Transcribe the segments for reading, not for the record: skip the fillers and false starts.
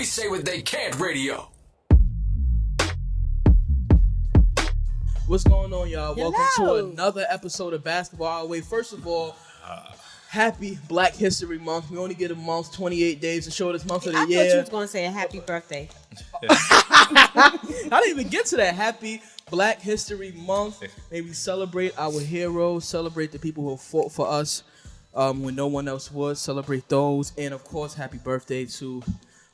We say what they can't radio. What's going on, y'all? Hello. Welcome to another episode of Basketball Our Way. First of all, happy Black History Month. We only get a month, 28 days, the shortest month of the I year. thought you was going to say a happy birthday. I didn't even get to that. Happy Black History Month. May we celebrate our heroes, celebrate the people who fought for us when no one else would, celebrate those. And, of course, happy birthday to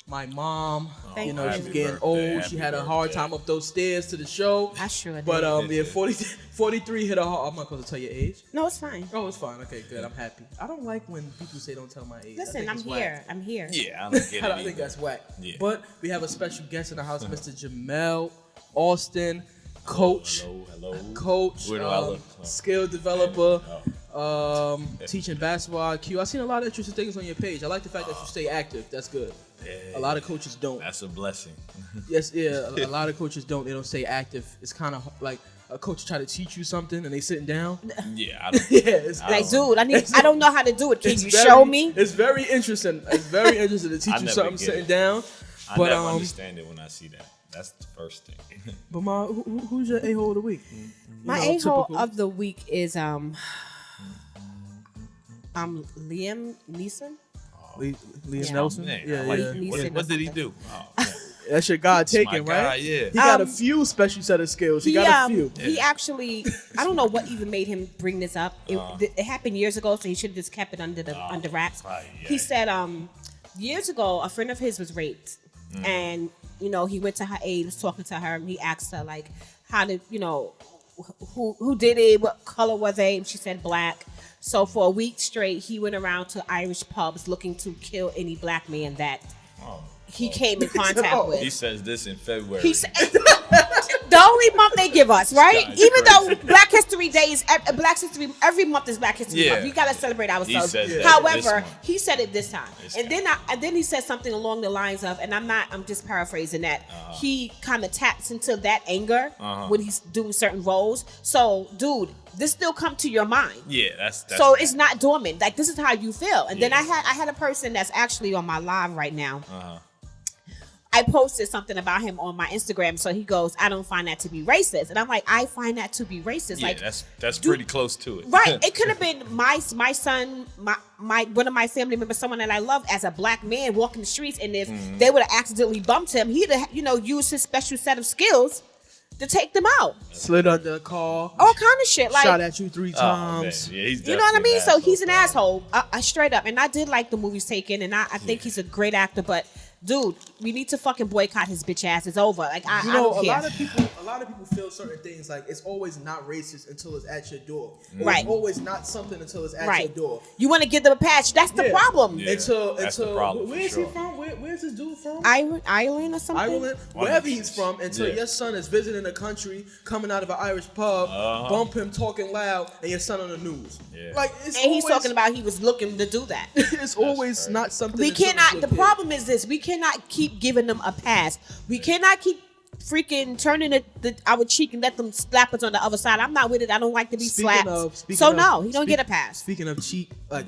my mom. Thank You know, you. she's Happy getting old. She had a hard time up those stairs to the show. I sure did. But, 43 hit a hard. I'm not going to tell your age. No, it's fine. Oh, it's fine. Okay, good. I'm happy. I don't like when people say don't tell my age. Listen, I'm here. I'm here. Yeah, I don't get it. I think that's whack. Yeah. But we have a special guest in the house, Mr. Jamel Austin, coach, Hello. coach, Where do I look? skill developer, teaching basketball IQ. I've seen a lot of interesting things on your page. I like the fact that you stay active. That's good. Yeah. A lot of coaches don't. That's a blessing. Yes, yeah. A lot of coaches don't. They don't stay active. It's kind of like a coach try to teach you something and they sitting down. Yeah, I don't. Yeah, it's Like, dude, I don't know how to do it. Can you very- show me? It's very interesting. It's very interesting to teach you never something get sitting it. down. I But never understand it when I see that. That's the first thing. But Ma, who's your a-hole of the week? My You know, a-hole typical. of the week is Liam Neeson. Liam Yeah. Nelson. Man, Yeah, I like yeah. it. Neeson What or did he something. do? Oh, man. That's your God taken, my guy, right? yeah. He got a few special set of skills. He got a few. He actually, I don't know what even made him bring this up. It happened years ago, so he should have just kept it under wraps. He said, years ago, a friend of his was raped, and he went to her aid, was talking to her, and he asked her like, how did who did it? What color were they? And she said black. So for a week straight, he went around to Irish pubs looking to kill any black man that he came in contact with. He says this in February. He said, the only month they give us, right? Guy's Even though crazy. Black History Day is every month is Black History Yeah. Month. We gotta celebrate ourselves. said that this However, month. he said it this time, This and then he said something along the lines of, and I'm just paraphrasing that. He kind of taps into that anger when he's doing certain roles. So, dude, this still come to your mind. Yeah, that's So bad. it's not dormant. Like, this is how you feel. And then Yeah. I had a person that's actually on my live right now. I posted something about him on my Instagram. So he goes, I don't find that to be racist. And I'm like, I find that to be racist. Yeah, Like, that's pretty close to it. right. It could have been my son, my one of my family members, someone that I love as a black man walking the streets. And if they would have accidentally bumped him, he'd have, used his special set of skills to take them out. Slid under a car. All kind of shit. Like, Shot at you 3 Oh, man. times. Yeah, he's you know what I definitely mean? an So he's an asshole. asshole, straight up. And I did like the movies Taken, and I think he's a great actor. But dude, we need to fucking boycott his bitch ass. It's over. Like I don't a care. lot of people feel certain things like it's always not racist until it's at your door. Or Right. It's always not something until it's at Right. your door. You want to give them a patch? That's the Yeah. problem. Yeah. Until that's the problem, for where's sure. he from? Where's this dude from? Ireland or something. Ireland, wherever he's from, until Yeah. your son is visiting a country, coming out of an Irish pub, bump him talking loud, and your son on the news. Yeah. Like it's And he's always- talking about he was looking to do that. It's always crazy. not something. We until it's cannot. your The kid. problem is this: we cannot keep giving them a pass. We cannot keep freaking turning our cheek and let them slap us on the other side. I'm not with it. I don't like to be slapped. So no, he don't get a pass. Speaking of cheap, like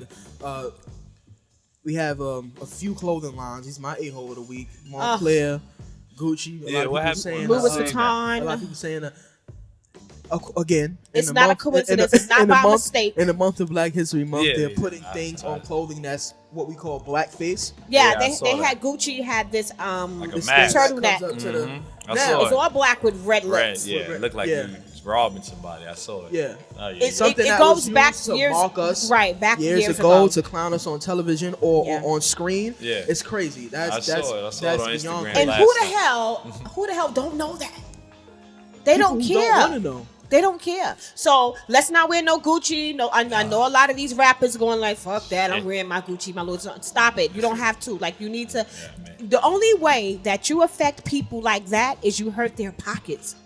we have a few clothing lines. He's my a-hole of the week. Montclair, Gucci. Yeah, what happened? Saying, Louis saying Vuitton. a lot of people saying again. It's not a coincidence. It's not by mistake. In the month of Black History Month, Yeah, they're yeah. putting things on clothing that's what we call blackface. Yeah, Yeah, I saw they that. had Gucci had this Like a This mask. thing turtleneck. comes up to the- I Now, saw It's all black with red Red, lips. yeah. It looked like Yeah. he was robbing somebody. I saw it. Yeah. Oh, yeah. It Something that goes was back used to years, mark us right? Back years years ago ago. to clown us on television or Yeah. on screen. Yeah. It's crazy. That's I saw that's it. I saw it that's on beyond Instagram. crazy. And last who the hell don't know that? They People don't who care. Don't want to know. They don't care. So let's not wear no Gucci. No, I know a lot of these rappers going like, fuck that. I'm wearing my Gucci, my Louis Vuitton. Stop it. You don't have to. Like, you need to. man. The only way that you affect people like that is you hurt their pockets.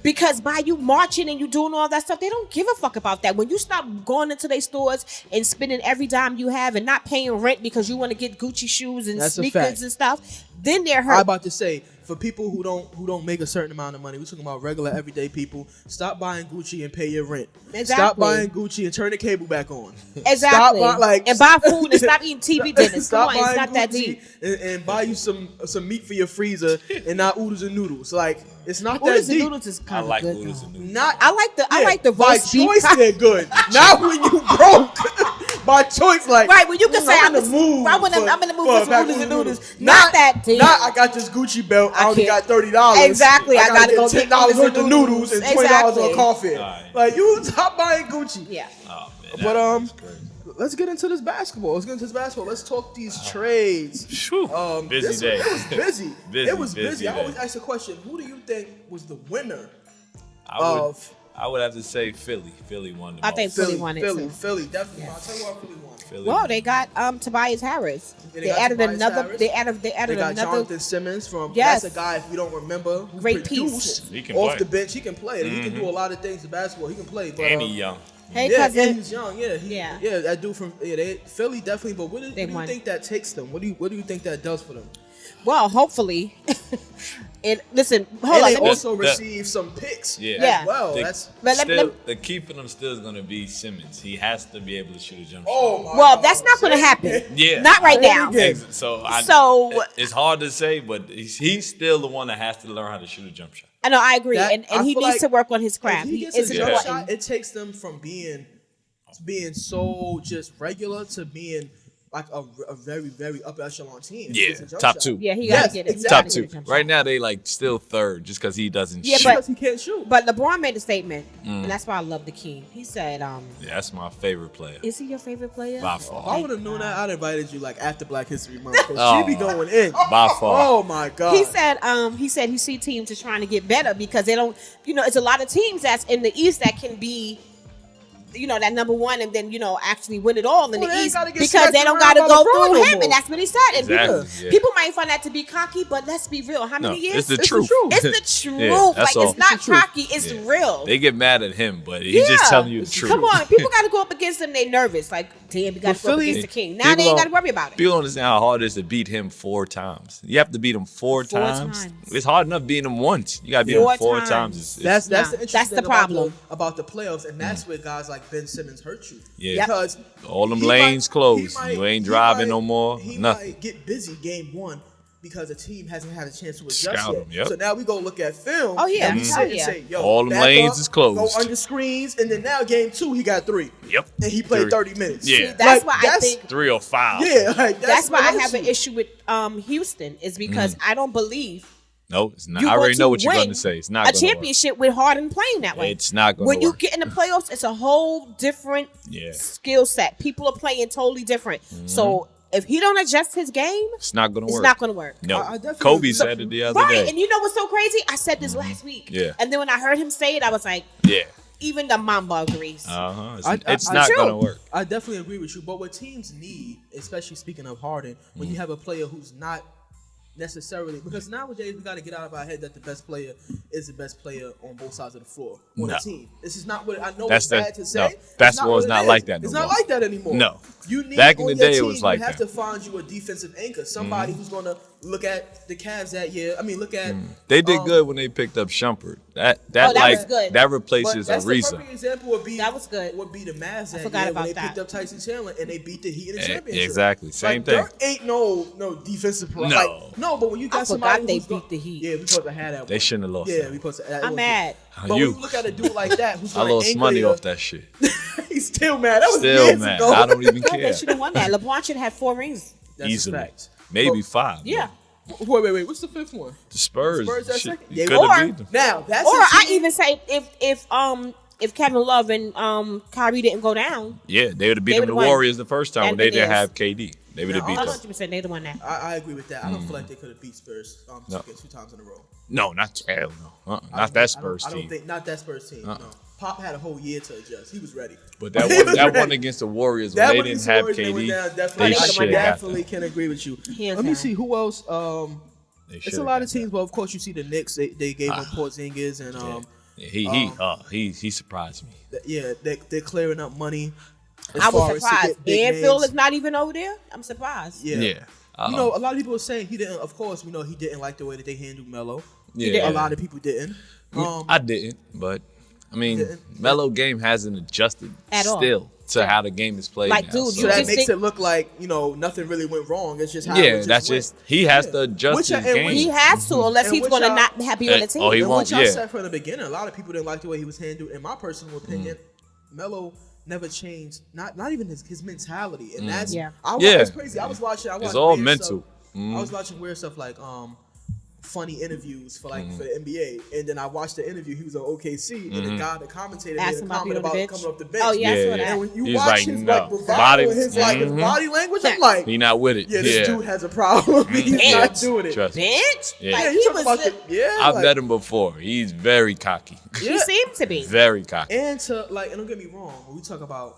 Because by you marching and you doing all that stuff, they don't give a fuck about that. When you stop going into their stores and spending every dime you have and not paying rent because you want to get Gucci shoes and That's a sneakers fact. and stuff, then they're I'm hurt. about to say, for people who don't make a certain amount of money, we're talking about regular everyday people. Stop buying Gucci and pay your rent. Exactly. Stop buying Gucci and turn the cable back on. Exactly. Stop and buy food and stop eating TV dinners. Stop Come on, it's buying not that Gucci deep. and buy you some meat for your freezer and not oodles and noodles. Like it's not Oodles that and deep. noodles is I kind of like good. noodles though. and noodles. Not I like the by roast beef. choice they're good. Not when you broke. By choice, like Right, when you can say I'm in the mood. I'm in the mood for some oodles and noodles. Not that deep. Not I got this Gucci belt. I only got $30. Exactly, I gotta go get get $10 oodles worth of and noodles and $20 Exactly. on coffee. Right. Like you stop buying Gucci. Yeah. Oh, man, But that's crazy. let's get into this basketball. Let's talk these trades. Phew. Busy day. It was busy. Busy, It was busy busy. I day. always ask the question: who do you think was the winner I would have to say Philly. Philly won the I most. think Philly won it too. Philly, definitely. Yeah. I'll tell you why Philly won. Philly Well, won. they got Tobias Harris. Yeah, They got added Tobias another. Harris. They added They got another Jonathan Simmons from. Yes. That's a guy. If you don't remember, who Great produced piece. He can off play. the bench. He can play. He can do a lot of things in basketball. He can play. But, And he young. Hey yeah, cousin. and he's young. Yeah, Yeah. That dude from Philly definitely. But what do you won. think that takes them? What do you think that does for them? Well, hopefully. Listen, hold And on. they Let me, also received some picks. Yeah. Yeah. As well. The, That's But let me- still, the key for them still is going to be Simmons. He has to be able to shoot a jump shot. oh my well, God. that's not going to happen. Yeah. Not right now. Yeah. So, it's hard to say, but he's still the one that has to learn how to shoot a jump shot. I know. I agree, That- and I he feel needs like to work on his craft. If he gets It's a jump important. shot, it takes them from being so just regular to being like a very, very upper echelon team. If he Yeah, gets a jump top shot. two. Yeah, he Yes, got to get it. He exactly. gotta Top get a two. jump shot. Right now, they like still third just because he doesn't Yeah, shoot. but- Because he can't shoot. But LeBron made a statement, and that's why I love the King. He said, Yeah, that's my favorite player. "Is he your favorite player?" By If I far. would have known that, I'd invited you like after Black History Month. 'Cause Oh. she be going in. By far. Oh my God. He said he see teams just trying to get better because they don't, it's a lot of teams that's in the East that can be, that number one and then, actually win it all in Well, the they ain't East gotta get because smacked they don't around got to by go LeBron through no him. more. And that's what he said. And Exactly, people, yeah. might find that to be cocky, but let's be real. How many years? It's the It's the truth. truth. It's the truth. Yeah, that's all. It's not It's the truth. cocky. It's Yeah. real. They get mad at him, but he's just telling you the truth. Come on. People got to go up against them. They nervous. Like, damn, we got to go up Philly- against the King. Now they ain't got to worry about it. People don't understand how hard it is to beat him 4 times. You have to beat him 4 times. times. It's hard enough beating him once. You got to beat Four him 4 times. times. That's Nah, the interesting that's the thing problem. about the playoffs, and that's where guys like Ben Simmons hurt you. Yeah. Because All them he lanes might- closed. he might- You ain't he driving might- no more. He Nothing. might get busy game one because the team hasn't had a chance to adjust Scout yet. him, yep. So now we go look at film. Oh, yeah. And we Mhm. sit Oh, and yeah. say, yo, All them back lanes up, is closed. Go under screens, and then now game 2 he got 3. Yep. And he played 3. 30 minutes. Yeah. See, that's Like, why I think 3 or 5. Yeah, like, that's why what I hurts have an you. issue with Houston is because I don't believe No, it's not. you I already going know to what you're going win to say. It's not a going to work. championship with Harden playing that way. It's not going to When work. you get in the playoffs, it's a whole different Yeah. skill set. People are playing totally different. So if he don't adjust his game, It's not going to it's work. not going to work. No. I definitely Kobe agree. said it the other Right, day. and you know what's so crazy? I said this last week. Yeah. And then when I heard him say it, I was like, Yeah. even the Mamba agrees. Uh-huh. I- It's I- not True. going to work. I definitely agree with you. But what teams need, especially speaking of Harden, when you have a player who's not necessarily, because nowadays we got to get out of our head that the best player is the best player on both sides of the floor on No. a team. This is not what I know. That's It's the- bad to say. no. It's Basketball is what not it like that no It's not more. like that anymore. No. You need Back in on the your day, it team, was like you have that. to find you a defensive anchor, somebody who's going to look at the Cavs that year. I mean, look at They did good when they picked up Shumpert. That that like was good. that But replaces that's the Ariza. perfect example would be That was good. Would be the Mavs that forgot year about when they that. picked up Tyson Chandler and they beat the Heat in the Eh, championship. exactly. Same Like, thing. Dirk ain't no defensive pro. No. Like, no, but when you got I somebody forgot they who's beat the Heat. Yeah, we supposed to have that. They one. shouldn't have lost Yeah, that. we supposed to. I'm mad. But when You. you look at a dude like that who's I gonna lost anchor money your- off that shit. He's still mad. That was Still years mad. ago. I don't even Yeah, care. they should have won that. LeBron should have 4 rings. That's a Easily. fact. Maybe But- 5. Yeah. Wait. What's the 5th one? The Spurs. Spurs that shit, second? you Yeah, could have or- beat them. Now that's Or a I team- even say if Kevin Love and Kyrie didn't go down, Yeah, they would have beat They them the would've won. Warriors the first time when And they it didn't is. have KD. They would have Now, beat them. 100% they'd have won that. I agree with that. I don't feel like they could have beat Spurs No. two times in a row. No, not hell no. I Not don't- that Spurs I don't team. think not that Spurs team. No. Pop had a whole year to adjust. He was ready. But that He one, was that ready. one against the Warriors when That they one didn't against the have Warriors, they went KD, down, they definitely, should've should have got definitely that. can agree with you. Hands Let me down. see who else. They It's a should've lot got of teams, but of course you see the Knicks. They gave up Porzingis and that. Yeah, he surprised me. they're clearing up money. As I was far as to surprised. get big And Phil names. is not even over there. I'm surprised. Yeah. Yeah. You know, a lot of people are saying he didn't. Of course, we know he didn't like the way that they handled Melo. Yeah. A lot of people didn't. I didn't, but I mean, Didn't. Melo game hasn't adjusted At all. still to how the game is played. Like, now, dude, So you that just makes think- it look like nothing really went wrong. It's just how it yeah, just that's went. just he has to adjust Which- his and game. which- He has to, unless And he's which going to I- not be on the team. Oh, he And won't. which I Yeah. said from the beginning, a lot of people didn't like the way he was handled. In my personal opinion, Melo never changed. Not even his mentality, and that's Yeah. It's crazy. I was watching. It's all weird mental. Stuff. I was watching weird stuff like funny interviews for the NBA, and then I watched the interview. He was on OKC, and the guy, the commentator, made Asked a him about comment being on the about bench. coming off the bench. Oh, yeah, I saw Yeah, that. And when you He's watch like, his no. bravado Body- and his his body language, I'm Yeah. like, He not with it. yeah, this dude has a problem. He's Yeah. not doing it. Trust me. Bench? Yeah. Like, Yeah, he you talk was. about I've like, met him before. He's very cocky. He seemed to be. Very cocky. And to and don't get me wrong, when we talk about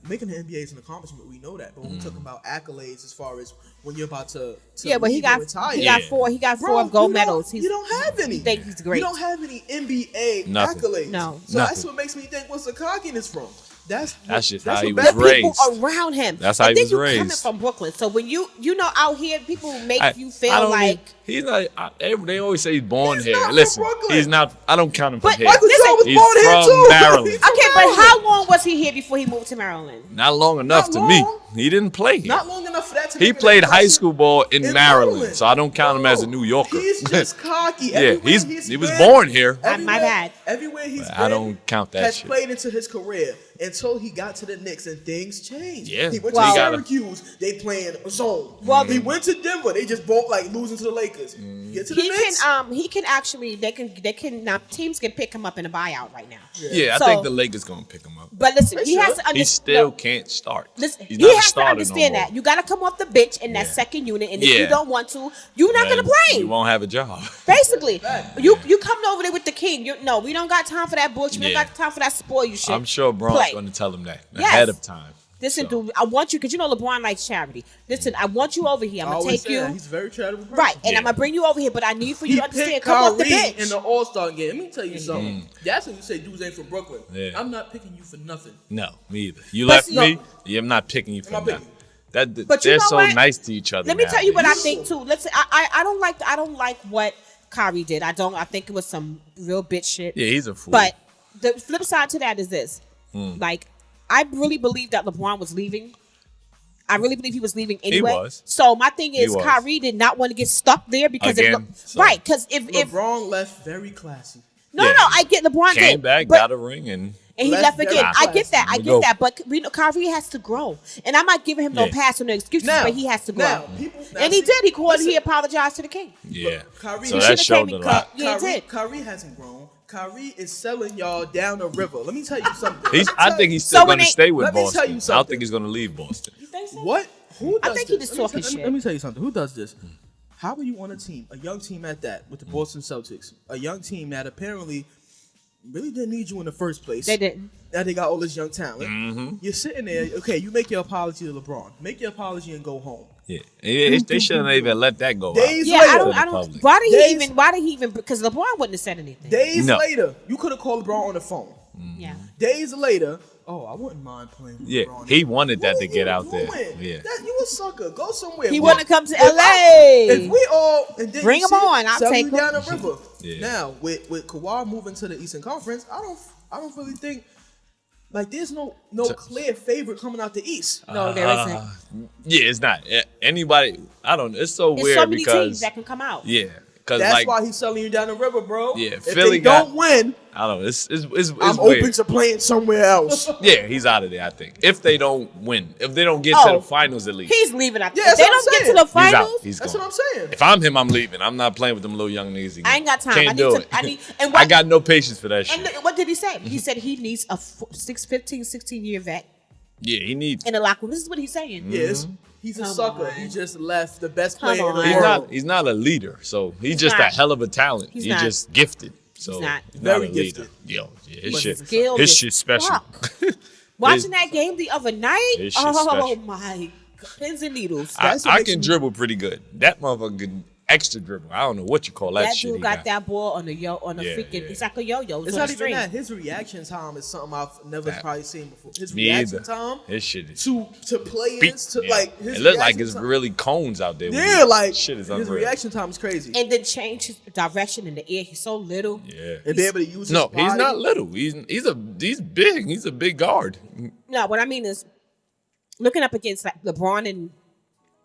making the NBA is an accomplishment, we know that. But when we talk about accolades, as far as when you're about to Yeah, but he leave got and retire, he got four. He got four gold medals. You don't have any. You think he's great? You don't have any NBA Nothing. accolades. No. So Nothing. that's what makes me think, what's the cockiness from? That's just that's how he what was bad the people raised. around him. That's how and he then was you coming raised. from Brooklyn, so when you out here, people make you I feel don't like. he's not. They always say he's born He's here. not from Listen, Brooklyn. he's not. I don't count him from But here. Michael Listen, Jordan was He's born here from too. Maryland. He's from Okay, but Maryland. how long was he here before he moved to Maryland? Not long enough Not to me. long. He didn't play here. Not long enough for that to He make an played high impression. school ball in In Maryland, Maryland. so I don't count him as a No, New Yorker. He's just cocky. Yeah, Everywhere he was been, born here. My everywhere- bad. Everywhere he's But been, I don't count that has shit. played into his career until he got to the Knicks and things changed. Yeah. He went Well- to He gotta- Syracuse. They playing zone. Well, he went to Denver. They just both losing to the Lakers. Get to the He Knicks. can actually they can now teams can pick him up in a buyout right now. Yeah, So- I think the Lakers gonna pick him up. But listen, They he has should. to understand. He still can't start. Listen, He's he not a has to starter understand no more. that you got to come off the bench in that Yeah. second unit, and if Yeah. you don't want to, you're not gonna play. You won't have a job. Basically, you coming over there with the king. No, we don't got time for that bullshit. We Yeah. don't got time for that spoil you shit. I'm sure Braun's Play. going to tell him that Yes. ahead of time. Listen, So. dude, I want you because you know LeBron likes charity. Listen, I want you over here. I'm I gonna always take say that. you He's a very charitable person. right, and Yeah. I'm gonna bring you over here. But I need for you He to understand. picked Come off the Kyrie bench. in the All-Star game. Let me tell you something. That's when you say dudes ain't from Brooklyn. Yeah. I'm not picking you for nothing. No, me either. You But left see- me. Yeah, I'm not picking you for I'm not nothing. picking But you They're know so what? nice to each other. Let me tell you what I nowadays. think too. Let's say I don't like what Kyrie did. I think it was some real bitch shit. Yeah, he's a fool. But the flip side to that is this. Hmm. Like, I really believe that LeBron was leaving. I really believe he was leaving anyway. was. So my thing is, was. Kyrie did not want to get stuck there because Again, so- right, because if LeBron left very classy. no, Yeah. I get LeBron came did, back, but, got a ring, and and he left left very again. I classy. get that. I We get go. that. But Kyrie has to grow, and I'm not giving him no Yeah. pass or no excuses, Now- but he has to grow. now, people- now and he see- did. He called. He listen. apologized to the king. yeah. Kyrie So He that should've showed came a and lot. Yeah, he did. Kyrie hasn't grown. Kyrie is selling y'all down the river. Let me tell you something. I think he's So still when going to they- stay with let me tell Boston. you I don't something. think he's going to leave Boston. You think so? What? Who I does think he this? just Let me talking tell- shit. Let me tell you something. Who does this? How are you on a team, a young team at that, with the Boston Celtics, a young team that apparently really didn't need you in the first place? They didn't. Now they got all this young talent. Mm-hmm. You're sitting there. Okay, you make your apology to LeBron. Make your apology and go home. Yeah. They shouldn't even let that go out. Days Yeah, later, I don't. public. Why did Days- he even? Because LeBron wouldn't have said anything. days No. later, you could have called LeBron on the phone. Yeah. Days later, I wouldn't mind playing with Yeah, LeBron. he wanted that What to are get you out there. doing? Yeah. You a sucker. Go somewhere. He If want to come to if I- LA. If we all and then Bring you him see, on, I'll sell take you him. down the river. Yeah. Now with Kawhi moving to the Eastern Conference, I don't really think there's no clear favorite coming out the East. No, there isn't. Yeah, it's not. Anybody, I don't know. It's so There's weird so many because. teams that can come out. Yeah. Because, That's like, why he's selling you down the river, bro. Yeah, if Philly they don't win, I don't know. It's I'm weird. open to playing somewhere else. Yeah, he's out of there, I think. If they don't win. If they don't get to Oh, the finals at least. He's leaving. If Yeah, that's they what I'm don't get to saying. the He's out. finals, He's That's gone. what I'm saying. If I'm him, I'm leaving. I'm not playing with them little young niggas again. I ain't got time. Can't I need do to- it. I need- and what- I got no patience for that and shit. what did he say? He said he needs a 16-year vet Yeah, he needs. in the locker room. This is what he's saying. Yes, he's a Come sucker. on. He just left the best Come player in the on. He's world. not. He's not a leader. So he's just not. a hell of a talent. He's He's not. just gifted. So He's not. Very a leader. gifted. Yo, yeah, his But shit. skilled His as shit special. fuck. Watching His- that game the other night, His shit oh special. my God. Pins and needles. That's what I makes can me- dribble pretty good. That motherfucker can extra dribble. I don't know what you call that, That shit. dude got that ball on a freaking. Yeah. It's like a yo-yo. It's on not a even string. that. His reaction time is something I've never probably seen before. His Me reaction either. time His shit is to players to like his it looked like reaction it's time- really cones out there. Yeah, like shit is his unreal. reaction time is crazy. And then change his direction in the air. He's so little. Yeah. And be able to use his No, he's body. not little. He's big. He's a big guard. No, what I mean is looking up against like LeBron and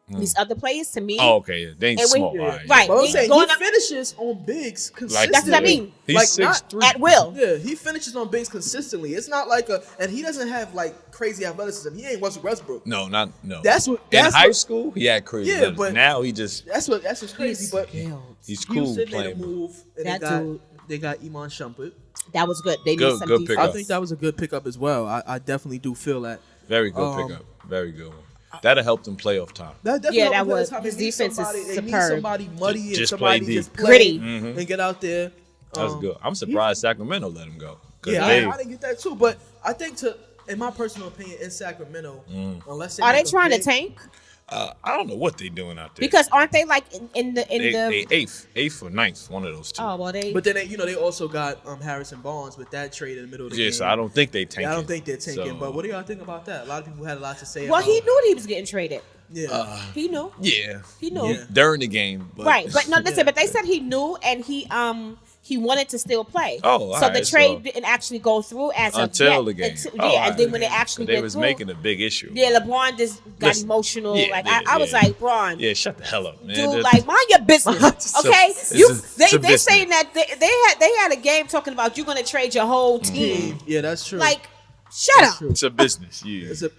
these other players. To me, Oh, okay. Yeah. They ain't And when- small. yeah. All right. Right. But I'm He saying going he up- finishes on bigs consistently. That's what I mean. He's Like, 6'3". at will. Yeah, he finishes on bigs consistently. It's not like and he doesn't have like crazy athleticism. He ain't Russell Westbrook. No. That's what. In That's high what, school, he had crazy. Yeah, ability. but- now he just That's what's crazy. But he's cool Houston made a playing. move, and That they got dude- they got Iman Shumpert. That was good. They Good- need some good defense. pickup. I think that was a good pickup as well. I definitely do feel that. Very good pickup. Very good one. That'll help them playoff time. That definitely Yeah, that helped was- them. his They need defense is somebody- They need superb. somebody muddy and Just somebody play just deep. play Gritty. and get out there. That's good. I'm surprised Sacramento let him go. 'Cause Yeah, they- I didn't get that too. But I think in my personal opinion, in Sacramento, unless Are they make a trying to big- tank? I don't know what they doing out there. Because aren't they like in the they eighth or ninth, one of those two. oh well they But then they also got Harrison Barnes with that trade in the middle of the yeah, game. so I don't think they tanking. Yeah, I don't think they're tanking. So, But what do y'all think about that? A lot of people had a lot to say. well about he knew he was getting traded. Yeah. He knew. yeah, He knew. Yeah. during the game, but Right, but no, listen. But they said he knew, and he wanted to still play. Oh, all so the right, trade so- didn't actually go through as of until yet. the game. Until- Oh, yeah, all and then right. when it actually But they went was through, making a big issue. yeah, LeBron just got Listen, emotional. yeah, like yeah, I was yeah. like, Bron, Yeah, shut the hell up, man. dude, That- like mind your business, okay? It's You a they business. saying that they had a game talking about you're gonna trade your whole team. Yeah, that's true. Like, shut up. true. it's a business. Yeah. It's a,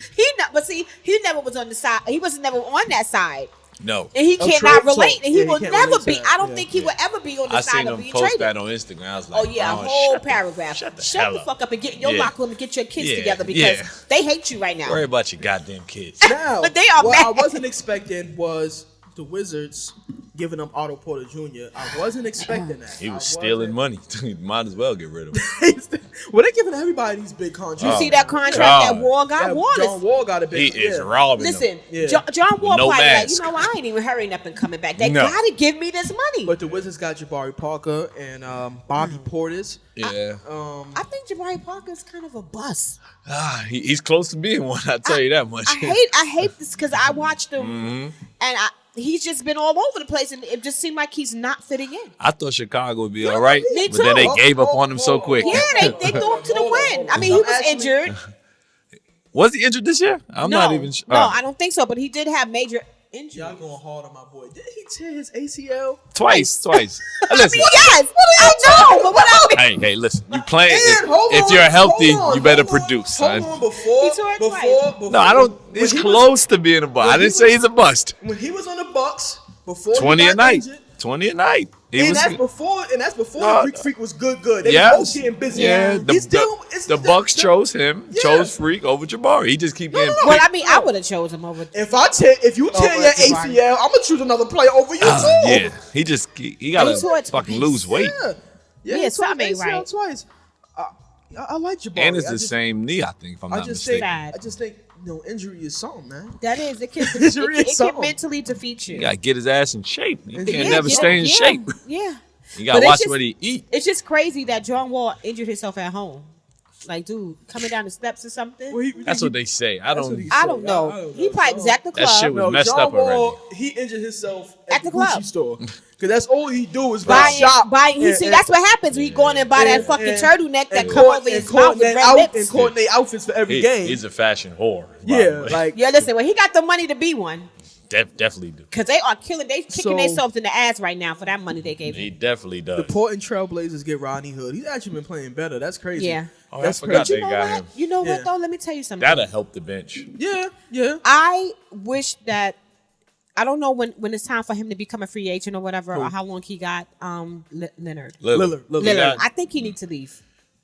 But see, he never was on the side. He was never on that side. No. And he Oh, cannot trade? So, relate. And he yeah, he will can't never relate to be. that. I don't Yeah. think he will ever be on the I side seen of him being post traded. that on Instagram. I was Oh like, yeah, a oh, whole shut the- paragraph. Shut the Shut hell the up. fuck up and get in your Yeah. locker room and get your kids Yeah, together because yeah. they hate you right now. Worry about your goddamn kids. now, But they are what mad. I wasn't expecting was the Wizards giving up Otto Porter Jr. I wasn't expecting that. He was stealing money. Might as well get rid of him. money. Well, they're giving everybody these big contracts. You Oh, see that contract God. that Wall got? Yeah, Wall John is. Wall got a He big. is yeah. robbing Listen, them. Yeah. John Wall no probably like, mask. I ain't even hurrying up and coming back. They No. gotta give me this money. But the Wizards got Jabari Parker and Bobby Portis. Yeah. I think Jabari Parker is kind of a bust. He's close to being one. I tell you that much. I hate this because I watched him Mm-hmm. and he's just been all over the place and it just seemed like he's not fitting in. I thought Chicago would be all right, me but then too. they gave up on him so quick. Yeah, they threw him to the wind. I mean, he was injured. Was he injured this year? I'm not even sure. No, I don't think so. But he did have major injuries. Y'all going hard on my boy. Did he tear his ACL? Twice. I mean, Listen. yes, I know, but what I mean, Hey, listen. You playing? And hold If on, you're healthy, hold on, you better hold on, produce, Hold son. on, before, He tore it before, No, I don't. when It's he was- close to being a bust. I when he didn't say was- he's a bust. When he was on the Bucks, before 20 he a got night. injured, 20 a night. He and was. that's before No, the Greek Freak was good. They Yes. was both getting busy. Yeah. He's still, The Bucks chose him. Yeah. Chose Freak over Jabari. He just keep getting. no. well, I mean, I would have chose him over. If you tear your Jabari. ACL, I'm gonna choose another player over you too. Yeah. He just. He got He tore it to fucking twice. lose weight. Yeah, Yeah, he tore something his ain't ACL right. twice. I like Jabari. And it's I the just- same knee, I think, if I'm I not just mistaken. think. Sad. I just think injury is something, man. That is, it can, Injury is it can something. mentally defeat you. You gotta get his ass in shape. He can't Yeah, never stay in shape. Yeah. You gotta But it's watch just- what he eat. It's just crazy that John Wall injured himself at home. Like, dude, coming down the steps or something. Well, That's what they say. I don't. what he I said. don't know. I don't He know. probably was at the That club. shit was No, messed John up already. Wall, he injured himself At the club. Gucci store because that's all he do is go Buying, shop. see, that's what happens when you go in and buy that fucking turtleneck that come over his mouth with red and lips. coordinate outfits for every game. He's a fashion whore. by the Yeah, way. like Yeah, listen, when he got the money to be one, definitely do. because they are killing, they kicking So- themselves in the ass right now for that money they gave He him. definitely does. the Portland Trailblazers get Rodney Hood. He's actually been playing better. That's crazy. Yeah. Oh, That's I forgot crazy. they got him. You know Yeah. what though? Let me tell you something. That'll help the bench. Yeah, yeah. I wish that I don't know when it's time for him to become a free agent or whatever, or how long he got. Leonard. Lillard. Lillard. I think he needs to leave.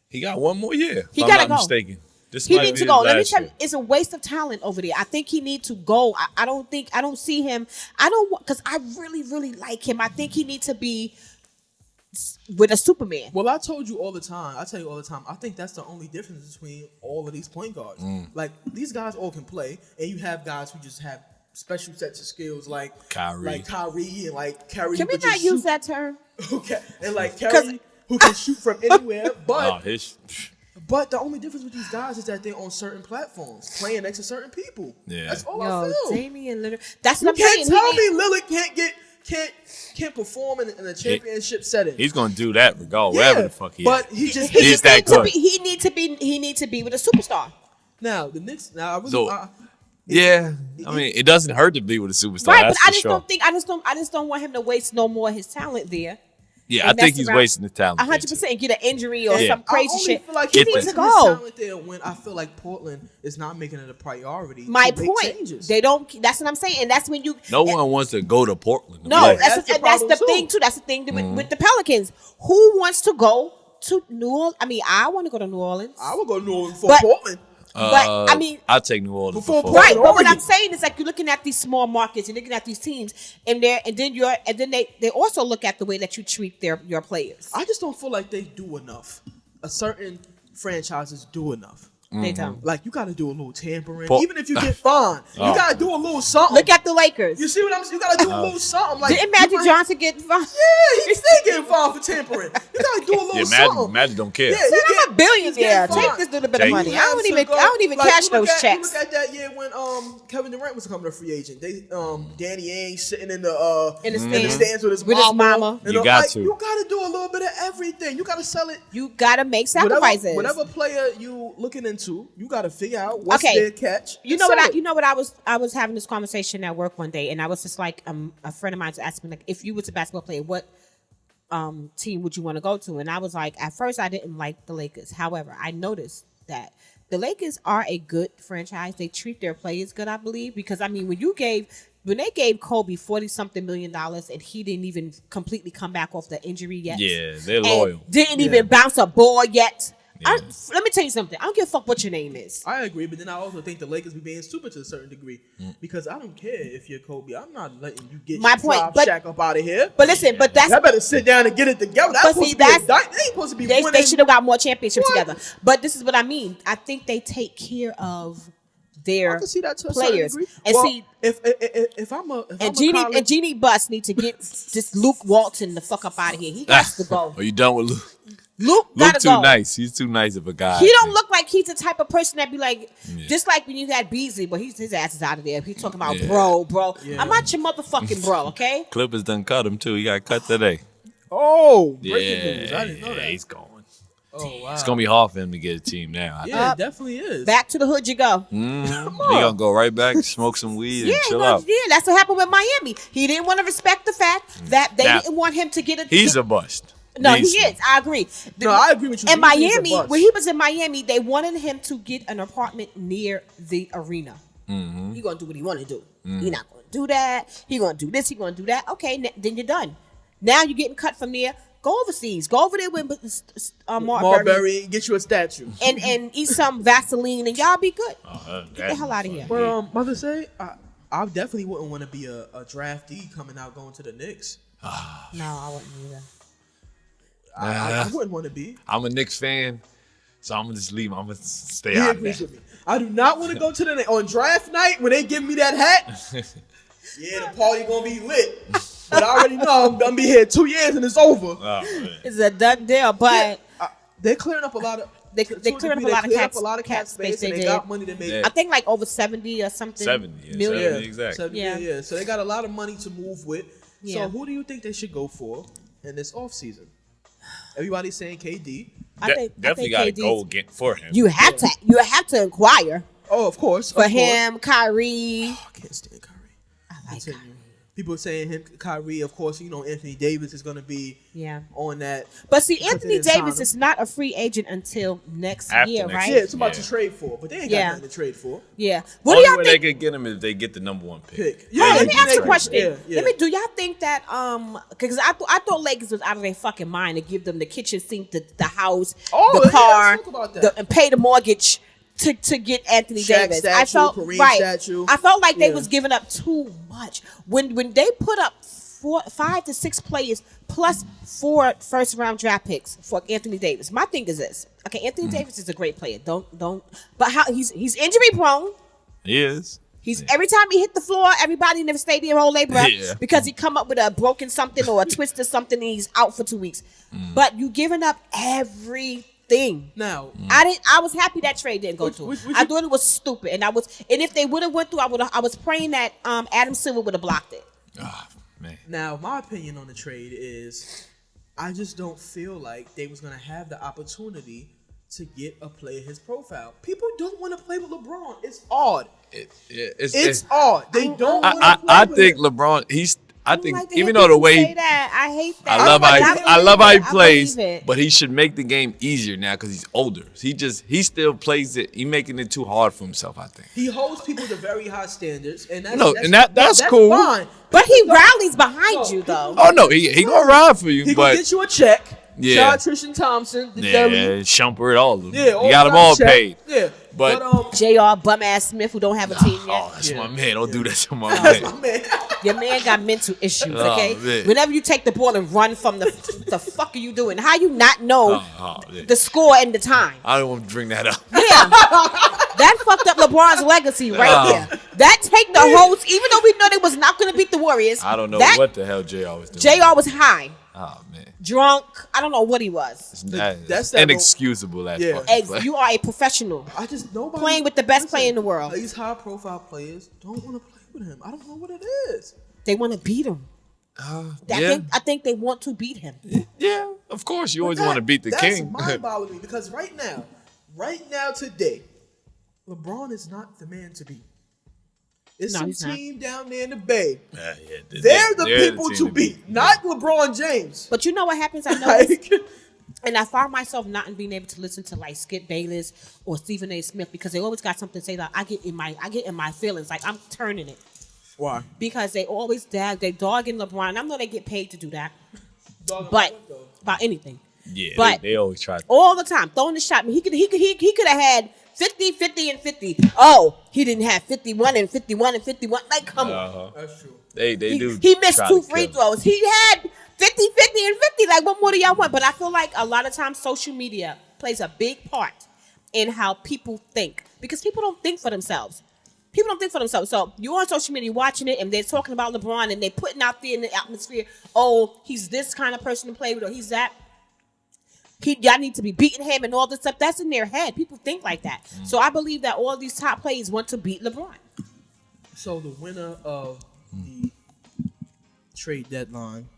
He got one more year. He if gotta I'm not go. mistaken. This He might needs be to go. his Let me last tell you, year. it's a waste of talent over there. I think he needs to go. I don't see him. I don't because I really like him. I think he needs to be with a Superman. Well, I told you all the time. I tell you all the time. I think that's the only difference between all of these point guards. Like these guys all can play, and you have guys who just have special sets of skills like Kyrie and like Kyrie. Can we not use that term? Okay, and like Kyrie who can shoot from anywhere, but but the only difference with these guys is that they're on certain platforms, playing next to certain people. Yeah, that's all I feel. Damian Lillard. That's what I'm saying. You can't tell me Lillard can't perform in a championship setting. He's gonna do that regardless, wherever the fuck he is. But he's that good. He need to be with a superstar. Now the Knicks. Now I really. I mean, it doesn't hurt to be with a superstar. Right, that's but I just don't want him to waste no more of his talent there. Yeah, I think he's wasting his talent. 100% get an injury or some crazy shit. Feel like he needs to go. Talent there when I feel like Portland is not making it a priority. My to make point. Changes. They don't. That's what I'm saying. And that's when you. No one wants to go to Portland. No, that's the problem thing too. That's the thing with the Pelicans. Who wants to go to New Orleans? I mean, I want to go to New Orleans. I would go to New Orleans for Portland. But I mean, I'll take New Orleans before right. But what I'm saying is like you're looking at these small markets, you're looking at these teams, and then they also look at the way that you treat your players. I just don't feel like they do enough. A certain franchises do enough. They don't. Like you got to do a little tampering, even if you get fined. You got to do a little something. Look at the Lakers. You see what I'm saying? You got to do a little something. Like didn't Magic Johnson get fined? Yeah, he's still getting fined for tampering. You got to do a little something. Magic don't care. Yeah, I'm a billionaire. Take this little bit of money. I don't even cash those checks. Look at that year when Kevin Durant was becoming a free agent. They Danny Ainge sitting in the stands with his mama. You got to. You got to do a little bit of everything. You got to sell it. You got to make sacrifices. Whatever player you looking into, you got to figure out what's their catch. You know what I was having this conversation at work one day, and I was just like, a friend of mine was asking me, like, if you was a basketball player, what team would you want to go to? And I was like, at first I didn't like the Lakers. However, I noticed that the Lakers are a good franchise. They treat their players good, I believe, because I mean, when they gave Kobe $40-something million and he didn't even completely come back off the injury yet. Yeah, they're loyal. Didn't even bounce a ball yet. Yeah. Let me tell you something. I don't give a fuck what your name is. I agree, but then I also think the Lakers be being stupid to a certain degree because I don't care if you're Kobe. I'm not letting you get my point, but Shaq up out of here. But listen, but that's I better sit down and get it together. That's supposed to be they ain't supposed to be winning. They should have got more championships together. But this is what I mean. I think they take care of their players. And well, see, if I'm a Jeannie Buss need to get this Luke Walton the fuck up out of here. He has to go. Are you done with Luke? Luke gotta too go. Nice. He's too nice of a guy. He don't look like he's the type of person that be like, just like when you had Beasley, but his ass is out of there. He's talking about bro. Yeah. I'm not your motherfucking bro, okay? Clippers done cut him too. He got cut today. Oh, breaking news. I didn't know that. He's going. Oh, wow. It's going to be hard for him to get a team now. Yeah, it definitely is. Back to the hood you go. He going to go right back, smoke some weed, and chill out. Yeah, that's what happened with Miami. He didn't want to respect the fact that they didn't want him to get a... He's a bust. No, he is. I agree. No, I agree with you. In Miami, when he was in Miami, they wanted him to get an apartment near the arena. He gonna do what he want to do. He not gonna do that. He gonna do this. He gonna do that. Okay, then you're done. Now you're getting cut from there. Go overseas. Go over there with Marbury. Get you a statue and eat some Vaseline, and y'all be good. Get the hell out of here. But mother say, I definitely wouldn't want to be a draftee coming out going to the Knicks. No, I wouldn't either. I wouldn't want to be. I'm a Knicks fan, so I'm gonna just leave. I'm gonna stay out of that. With me. I do not want to go to the Knicks on draft night when they give me that hat. Yeah, the party gonna be lit. But I already know I'm gonna be here 2 years and it's over. It's a done deal, but they're clearing up a lot of. They cleared up a lot of cap space. They got money to make. I think like over 70 or something. 70 million. Exactly. Yeah. So they got a lot of money to move with. Yeah. So who do you think they should go for in this offseason? Everybody's saying KD. Definitely got to go for him. You have to inquire. Oh, of course. For him, Kyrie. Oh, I can't stand Kyrie. I like Kyrie. People are saying Kyrie, of course, Anthony Davis is going to be on that. But see, Anthony Davis is not a free agent until next year, right? Yeah, it's about to trade for, but they ain't got nothing to trade for. Yeah. What do y'all think? They could get him if they get the number one pick. Yeah, let me ask you a question. Do y'all think that because I thought Lakers was out of their fucking mind to give them the kitchen sink, the house, the car, and pay the mortgage to get Anthony Davis. Statue. I felt like they was giving up too much. When they put up 5 to 6 players plus 4 first-round draft picks for Anthony Davis. My thing is this. Okay, Anthony Davis is a great player. Don't but how he's injury prone. He is. Every time he hit the floor, everybody in the stadium hold their breath because he come up with a broken something or a twist or something, and he's out for 2 weeks. But you giving up everything. Now, I was happy that trade didn't go through. I thought it was stupid, and if they would have went through, I was praying that Adam Silver would have blocked it. Oh, man. Now, my opinion on the trade is, I just don't feel like they was gonna have the opportunity to get a player his profile. People don't want to play with LeBron. It's odd. It's odd. They don't want to play I with think him. LeBron, I think Like to even hear though the people way say that, I hate that. I love how he plays, believe it. but he should make the game easier now because he's older. He still plays it. He making it too hard for himself, I think. He holds people to very high standards, and that's that's cool. Fine. But he rallies behind you, though. Oh no, he gonna ride for you, He but gonna get you a check. Yeah. Shout out Tristan Thompson. The Deli. Shumpert, all of them. Yeah, he got them all check. paid. Yeah, But J.R. Bum-ass Smith, who don't have a team yet. Oh, that's my man. Don't do that to my that's man. my man. Your man got mental issues, Oh, okay? man. Whenever you take the ball and run from the fuck are you doing? How you not know Man. the score and the time? I don't want to bring that up. Yeah. That fucked up LeBron's legacy right there. That take the host, even though we know they was not going to beat the Warriors. I don't know that, what the hell JR was doing. JR was high, Oh man, drunk. I don't know what he was. that's that inexcusable. That Yeah. You are a professional. I just nobody Playing with the best player in the world. These high profile players don't want to play with him. I don't know what it is. They want to beat him. yeah, I think they want to beat him. yeah. Of course, you always want to beat the king. That's mind-boggling me because right now, today, LeBron is not the man to beat. It's No, some he's not. team down there in the Bay. They're They're the the people team to beat, not LeBron James. But you know what happens? I know, Like, and I found myself not being able to listen to like Skip Bayless or Stephen A. Smith because they always got something to say. Like I get in my feelings. Like I'm turning it why? because they always they dogging LeBron. I know they get paid to do that, Dog, but about anything. Yeah, But- they always try. All the time throwing the shot. I mean, he could have had 50, 50, and 50. Oh, he didn't have 51 and 51 and 51. Like, come on. That's true. They do. He missed try 2 to free kill him. throws. He had 50, 50, and 50. Like, what more do y'all want? But I feel like a lot of times social media plays a big part in how people think. Because people don't think for themselves. People don't think for themselves. So you're on social media watching it, and they're talking about LeBron, and they're putting out there in the atmosphere, oh, he's this kind of person to play with, or he's that. Y'all need to be beating him and all this stuff. That's in their head. People think like that. So I believe that all these top players want to beat LeBron. So the winner of the trade deadline,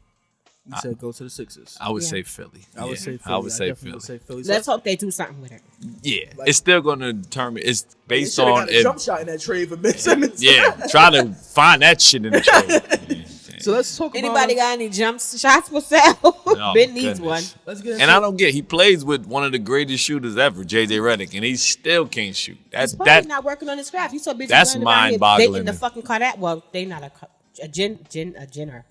you said go to the Sixers. I would Yeah. say Philly. I would say Philly. I would say definitely Philly. would say Philly. Let's hope they do something with it. Yeah, it's still going to determine. It's They based should've on got a jump shot in that trade for Ben Simmons. Yeah, try to find that shit in the trade. So let's talk Anybody about. got any jump shots for sale? Oh, Ben needs goodness. one. Let's get into And I don't get. He plays with one of the greatest shooters ever, JJ Redick, and he still can't shoot. He's That probably not working on his craft. He's so busy. That's running around here mind-boggling. dating the fucking Kardashian. Well, they not a Jenner. the Jenner.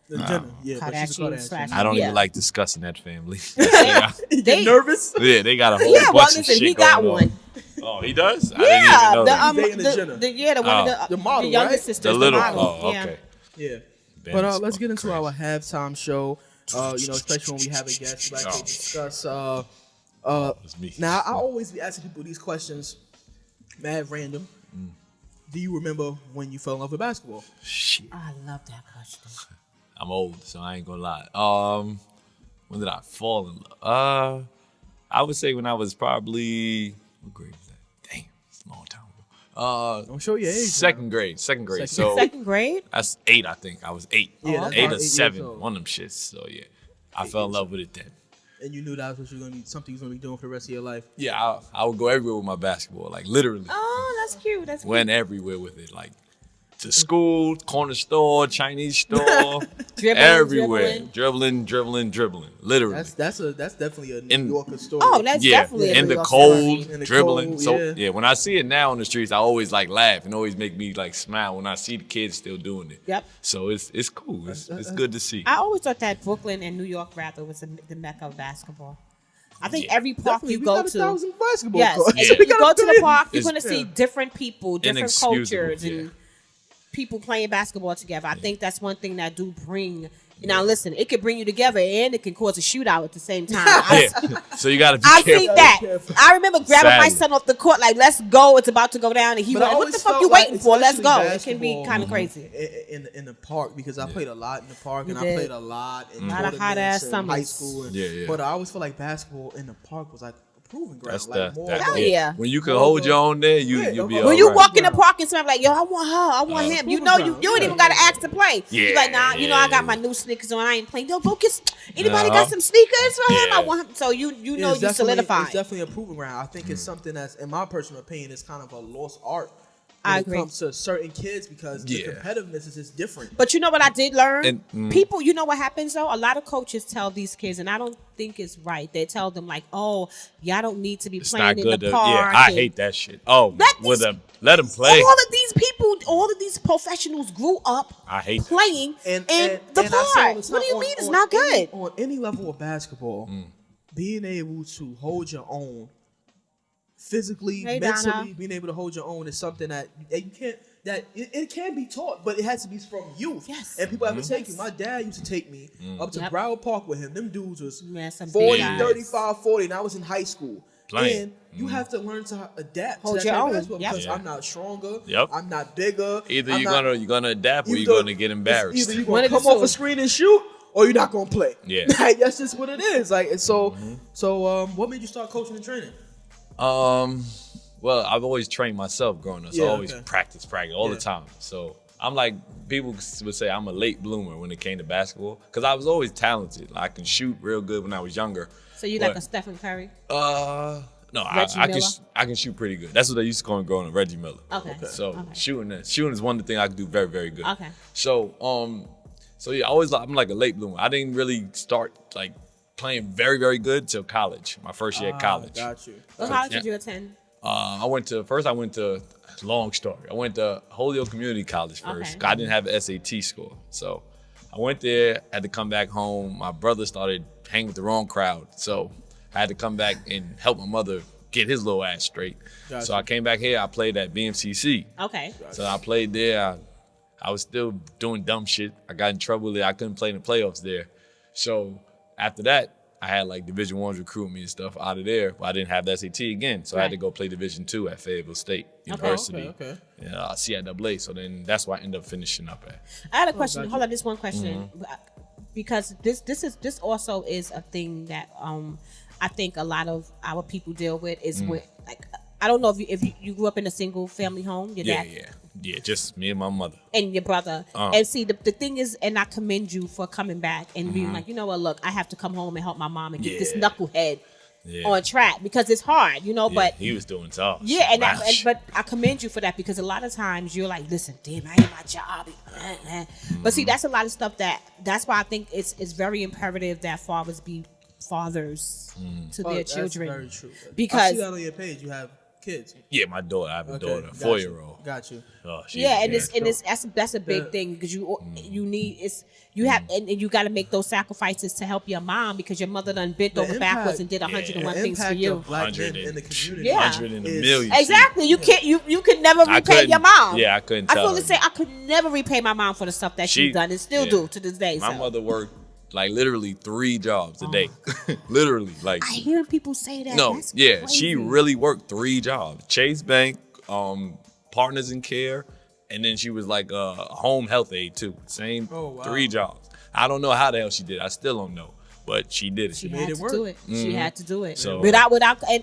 Yeah, but she's a Kardashian Kardashian. slash- I don't Yeah. even like discussing that family. You They- get nervous? Yeah, they got a whole Yeah, well, bunch of listen, shit he got going one. on. Oh, he does? I Yeah, didn't even know the that. Dating the Jenner. the one of The model, the younger right? sisters, The little. model. Oh, Yeah. okay. Yeah. Ben But is let's get into fucking our halftime show. Especially when we have a guest, we like to discuss. It's me. Now, I always be asking people these questions, mad random. Do you remember when you fell in love with basketball? Shit. I love that question. I'm old, so I ain't gonna lie. When did I fall in love? I would say when I was probably, what grade was that? Damn, it's a long time ago. Don't show your age. Second grade. So Second grade? that's 8, I think. I was 8. Yeah, that's 8 about or 8 years 7, old. one of them shits. So yeah, I fell in love with it then. And you knew that was what you're gonna be, something you're gonna be doing for the rest of your life. Yeah, I would go everywhere with my basketball, like literally. Oh, that's cute. That's cute. Went everywhere with it, like to school, corner store, Chinese store, everywhere. Dribbling, literally. That's definitely a New In- Yorker story. Oh, that's definitely a in New the York cold, story. In the dribbling. cold, So yeah. yeah, when I see it now on the streets, I always like laugh and always make me like smile when I see the kids still doing it. Yep. So it's cool. It's good to see. I always thought that Brooklyn and New York rather was the mecca of basketball. I think Yeah. every park Definitely, you we go got 1,000 to, basketball yes, courts. and Yeah. if you go to the park, you're It's- going to see different people, different Inexcusable, cultures, yeah. and people playing basketball together. I think that's one thing that do bring Now listen, it could bring you together and it can cause a shootout at the same time. So you got to be I've careful. seen that. I remember grabbing my Sadly. son off the court, like, let's go. It's about to go down. And he But went, I what always the fuck felt you like, waiting for? Let's go. especially It can be basketball, kind of crazy. in the park, because I played a lot in the park, and You I did. played a lot in A lot of tournaments hot-ass in summers. high school. And, But I always feel like basketball in the park was like a proving ground. That's like the Hell yeah. When you can More hold of a- your own there, Yeah, you'll be when all When you right. walk in the park and somebody like, yo, I want her, I want him. You know, you Proving ain't even ground. got to ask to play. Yeah, You like, nah, you know, I got yeah. my new sneakers on. I ain't playing. Yo, go get. Anybody Uh-huh. got some sneakers for him? Yeah. I want him. So you know, It's you definitely- solidified. It's definitely a proving ground. I think it's something that's, in my personal opinion, is kind of a lost art when I it agree. comes to certain kids, because the Yeah. competitiveness is just different. But you know what I did learn? And- People, you know what happens though? A lot of coaches tell these kids, and I don't think it's right. They tell them like, "Oh, y'all don't need to be It's playing not in good. the park." Yeah, I and hate that shit. Oh, Let with these- them, let them play. All of these people, all of these professionals grew up I hate that. playing And in the and I say all park. the What do time, you mean it's on not any- good? on any level of basketball? Being able to hold your own physically, Hey, mentally, Donna. being able to hold your own is something that you can't. That it can be taught, but it has to be from youth. Yes. And people have to take you. My dad used to take me up to Yep. Broward Park with him. Them dudes was Man, some big 40, guys. 35, 40, and I was in high school. Playing. And you have to learn to adapt Hold to that your type of own. basketball, Yep. because Yeah. I'm not stronger. Yep. I'm not bigger. Either I'm you're not- gonna adapt or you're Either- gonna get embarrassed. Either you're One gonna of the come off two. a screen and shoot, or you're not gonna play. Yeah. Like, that's just what it is. Like, and so, what made you start coaching and training? Well, I've always trained myself growing up, so Yeah, I always okay. practice all Yeah. the time. So I'm like, people would say I'm a late bloomer when it came to basketball, because I was always talented. I can shoot real good when I was younger. So you like But- a Stephen Curry? No, Reggie I Miller? can shoot pretty good. That's what they used to call me growing up, Reggie Miller. Okay. So Okay. shooting is one of the things I can do very, very good. Okay. So yeah, I'm like a late bloomer. I didn't really start like playing very, very good till college. My first year at college. Got you. What college did you attend? I went to long story. I went to Holyoke Community College first. Okay. I didn't have an SAT score. So I went there, had to come back home. My brother started hanging with the wrong crowd. So I had to come back and help my mother get his little ass straight. Gotcha. So I came back here, I played at BMCC. Okay. So I played there. I was still doing dumb shit. I got in trouble there. I couldn't play in the playoffs there. So after that, I had like Division I's recruit me and stuff out of there, but I didn't have the SAT again. So I had to Right. go play Division II at Fayetteville State University. okay. CIAA. So then that's why I ended up finishing up at. I had a question. gotcha. Hold on, just one question, because this also is a thing that I think a lot of our people deal with is when, like, I don't know if you grew up in a single family home, your dad Yeah, just me and my mother. and your brother, and see the thing is, and I commend you for coming back and being like, you know what, look, I have to come home and help my mom and get this Yeah. knucklehead Yeah. on track, because it's hard, you know, Yeah, but. he was doing tough. Yeah, and Smash. but I commend you for that, because a lot of times you're like, listen, damn, I ain't my job. But see, that's a lot of stuff that's why I think it's very imperative that fathers be fathers to their That's children. very true. I Because- see that on your page. You have kids. Yeah, my daughter. I have a Okay, daughter, got 4-year-old. you. Got you. Oh, Yeah, and cool. that's a big The- thing, because you need you have and you got to make those sacrifices to help your mom, because your mother done bent The over backwards impact- and did 101 The things for impact you. of black men 100 in the community. Yeah. 100 in a is- million. Exactly. You can't. You could never I repay couldn't- your mom. yeah, I couldn't I tell feel her. to say I could never repay my mom for the stuff that she's done and still yeah. do to this day. My so. mother worked like literally 3 jobs a day. Literally, like I hear people say that. no, That's yeah, crazy. she really worked 3 jobs: Chase Bank, Partners in Care, and then she was like a home health aide too. Same Oh, wow. 3 jobs. I don't know how the hell she did. I still don't know, but she did it. She made had it to work. do it. She had to do it. So- without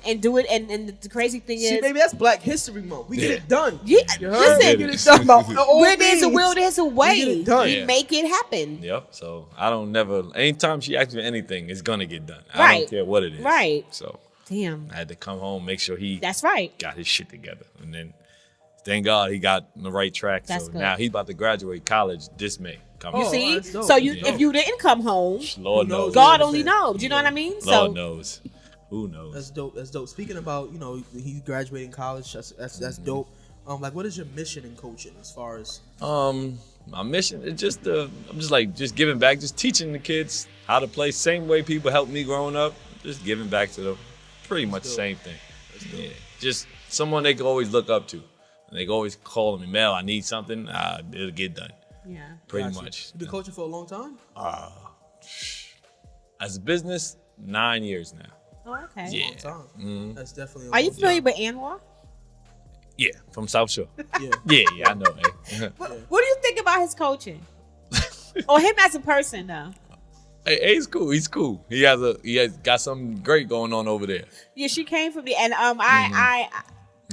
and do it. And the crazy thing See, is, baby, that's Black History Month. We get Yeah. it done. Yeah, You heard? listen. We get it done. By all where there's a means. will, there's a way. get it done. We Yeah. make it happen. Yep. So I don't never. Anytime she asks me anything, it's gonna get done. I Right. don't care what it is. Right. So Damn. I had to come home, make sure he That's right. got his shit together, and then thank God he got on the right track. That's so good. now he's about to graduate college this May. You see, that's dope. so you That's if you didn't come home, Lord Who knows? knows. God Yeah. only knows. You know what I mean? Lord So knows. Who knows? That's dope. That's dope. Speaking about, he's graduating college. That's dope. Like, what is your mission in coaching as far as? My mission is just I'm just giving back, just teaching the kids how to play same way people helped me growing up. Just giving back to them, pretty much the same thing. Yeah, just someone they can always look up to, and they can always call me, Mel, I need something. It'll get done. Yeah. Pretty Gotcha. much. You been coaching for a long time? As a business, 9 years now. Oh, okay. Yeah. Long time. That's definitely. Are you familiar with Anwar? Yeah, from South Shore. Yeah. Yeah, I know. What do you think about his coaching? Or him as a person, though? Hey, he's cool. He's cool. He has got something great going on over there. Yeah, she came from the and I'm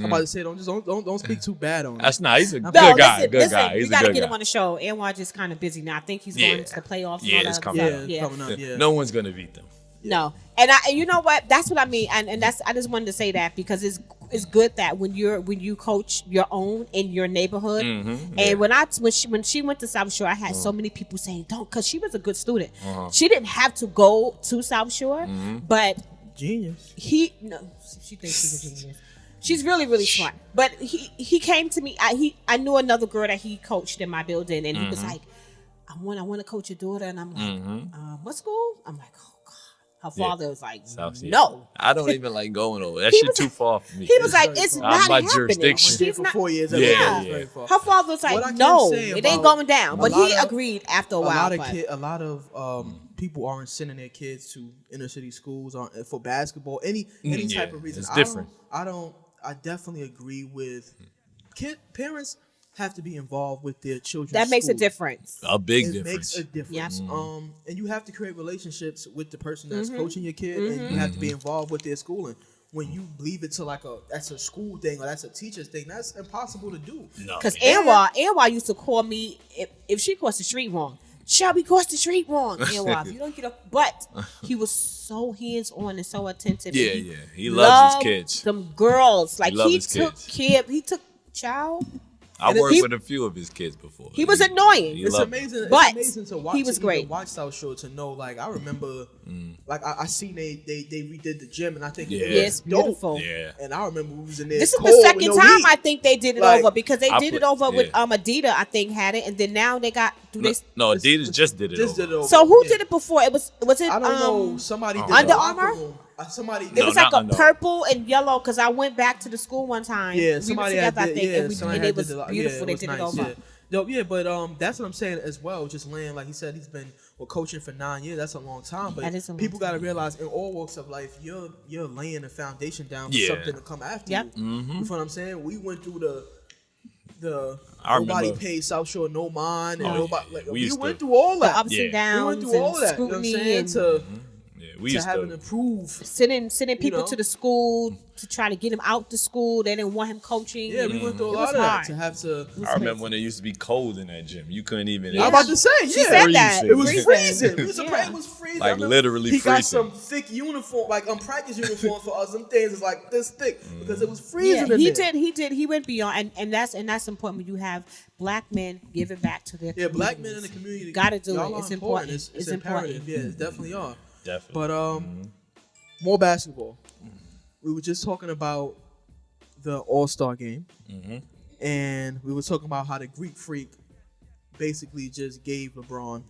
about to say don't speak too bad on him. That's not. He's a good no, guy. listen, Good listen, guy. He's we a gotta good get guy. him on the show. Anwar just kind of busy now. I think he's going to the playoffs. Yeah, and all it's that coming other up. Yeah, stuff. coming up. Yeah. No one's gonna beat them. No, and you know what? That's what I mean, and that's I just wanted to say that because it's good that when you coach your own in your neighborhood, and when she went to South Shore, I had so many people saying don't, because she was a good student. She didn't have to go to South Shore, but Genius. she thinks she's a genius. She's really, really smart. But he came to me. I knew another girl that he coached in my building, and he was like, I want to coach your daughter, and I'm like, what school? I'm like, oh God. Her father was like, no. I don't even like going over. That shit too far for me. He was like, it's Out not of my happening. jurisdiction. Stayed She's for not, 4 years. Yeah. Very far. Her father was What I like, can no, say it ain't about going down. But he agreed after a while. A lot of people aren't sending their kids to inner city schools for basketball. Any type of reason. It's different. I definitely agree with parents have to be involved with their children. That makes a difference. A big It difference. makes a difference. Yep. And you have to create relationships with the person that's coaching your kid, and you have to be involved with their schooling. When you leave it to that's a school thing or that's a teacher's thing, that's impossible to do. No. Because Anwar used to call me if she crossed the street wrong. Shelby crossed the street wrong. Anwar, if you don't get up. But he was so hands on and so attentive. Yeah, and yeah. He loves his kids. Some girls, like loves he his took kids. care. He took child. I worked with a few of his kids before. He was annoying. He It's loved amazing. But it's amazing to watch. he was to great. even watch South Shore to know. Like I remember, like I seen they redid the gym, and I think it Yes, was dope. beautiful. Yeah. And I remember we was in there. This is cold the second with no time heat. I think they did it Like, over because they I did put- it over with yeah. Adidas. I think had it, and then now they got. No, Adidas just did it. Just did it over. So who Yeah. did it before? It was it? I don't know. Somebody did Under the locker Armour? room. Somebody. It was No, like not a Under purple and yellow because I went back to the school one time. Yeah, we somebody were had together, I think, and, somebody and had it was did the- beautiful. yeah, They was did nice, it over. Yeah. No, yeah, but that's what I'm saying as well. Just laying, like he said, he's been coaching for 9 years. That's a long time. But That is a long people got to time. realize in all walks of life, you're laying a foundation down for Yeah. something to come after Yep. you. You know what I'm saying? We went through the I nobody remember- paid South Shore no mind, and Oh, nobody. yeah. Like, We we used went to- through all that. Ups Yeah. and downs We went through all and that. You know what I'm scrutiny saying? and Yeah, we To used having to. to prove. sending people know? to the school to try to get him out the school. They didn't want him coaching. Yeah, we went through a It lot was of that hard. to have to. I remember when it used to be cold in that gym. You couldn't even. Yeah. I'm about to say, yeah. She said that. It was Freezing. freezing. We was Yeah. afraid it was freezing. Like, I remember literally he got freezing. some thick uniform, like practice uniforms for us. Them things is like this thick because it was freezing. Yeah, in he there. did. He went beyond, and that's important when you have black men giving back to their Yeah, black men communities. in the community Gotta do y'all it. are It's important. It's It's imperative. important. Yeah, it definitely are. Definitely. But more basketball. We were just talking about the All-Star game, and we were talking about how the Greek Freak basically just gave LeBron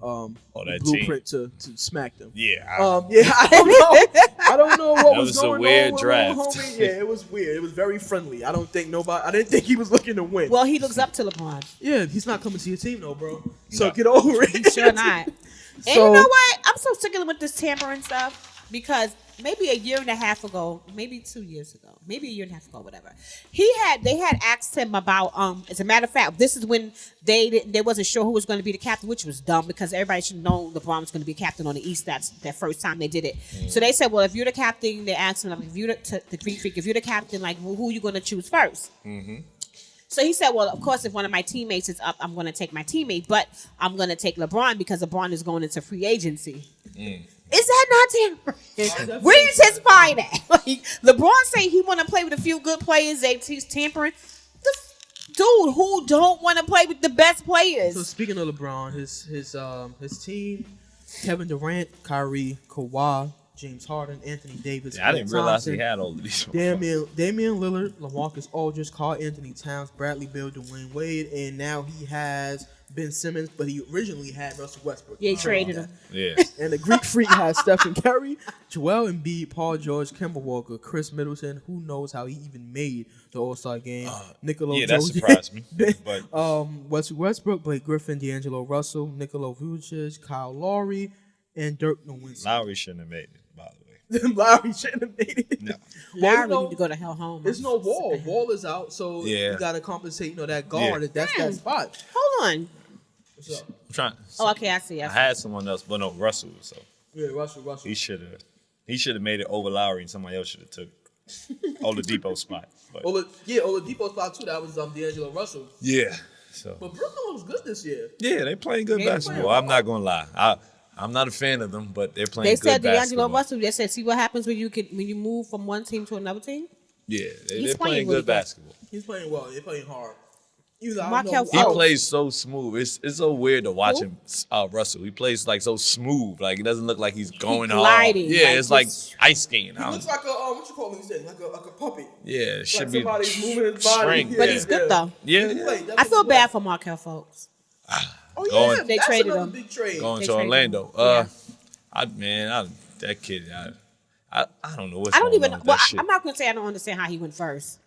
the that blueprint to smack them. Yeah. Yeah, I don't know. I don't know what That was was a going weird on with draft. little homie. Yeah, it was weird. It was very friendly. I didn't think he was looking to win. Well, he looks up to LeBron. Yeah, he's not coming to your team though, bro. So No. get over it. Sure not. And you So- know what? I'm so sick of with this tampering stuff because maybe a year and a half ago, maybe 2 years ago, maybe a year and a half ago, whatever. They had asked him about. As a matter of fact, this is when they wasn't sure who was going to be the captain, which was dumb because everybody should know LeBron was going to be captain on the East. That's their first time they did it. So they said, well, if you're the captain, they asked him, like, if you're the Greek Freak, if you're the captain, like, well, who are you going to choose first? So he said, well, of course, if one of my teammates is up, I'm going to take my teammate, but I'm going to take LeBron because LeBron is going into free agency. Is that not tampering? Where you testifying at? Like, LeBron saying he want to play with a few good players, he's tampering. Dude, who don't want to play with the best players? So speaking of LeBron, his team, Kevin Durant, Kyrie, Kawhi, James Harden, Anthony Davis, I didn't realize he Thompson, had all of these. Damian Lillard, LaMarcus Aldridge, Karl Anthony Towns, Bradley Beal, Dwayne Wade, and now he has Ben Simmons, but he originally had Russell Westbrook. Yeah, he traded him. Yeah. And the Greek Freak has Stephen Curry, Joel Embiid, Paul George, Kemba Walker, Chris Middleton. Who knows how he even made the All-Star game? Nikola Yeah, that Jokic, surprised me. But Russell Westbrook, Blake Griffin, D'Angelo Russell, Nikola Vucic, Kyle Lowry, and Dirk Nowitzki. Lowry shouldn't have made it, by the way. Lowry shouldn't have made it. No. Lowry need to go to hell home. There's no Wall. Wall is out, so Yeah. you got to compensate. That guard. Yeah. That's that spot. Hold on. What's up? I'm trying. Oh, okay, I see. I had someone else, but no, Russell. So Yeah, Russell. he should have made it over Lowry, and somebody else should have took Oladipo spot. But Oladipo spot too. That was D'Angelo Russell. yeah. So But Brooklyn looks good this year. yeah, they playing good They basketball. playing I'm not gonna lie. I'm not a fan of them, but they're playing They good said D'Angelo basketball. Russell. They said, see what happens when you move from one team to another team. Yeah, He's they're playing playing really good good. basketball. He's playing well. They're playing hard. Even though I Markel don't He know- Oh. plays so smooth. It's so weird to watch Who? him, Russell. He plays like so smooth. Like it doesn't look like he's going hard. gliding, Yeah, like it's like just- ice skating. He looks like a what you call him? He said like a puppet. Yeah, it should Like be somebody's moving his body. shrink. But Yeah. he's good though. Yeah, He yeah. played. That I was feel good. bad for Markel Fultz. Oh yeah, Going- They that's traded another him. big trade. Going They to traded Orlando. him. That kid. I don't know what's I don't going even. on with Well, that shit. I'm not gonna say I don't understand how he went first.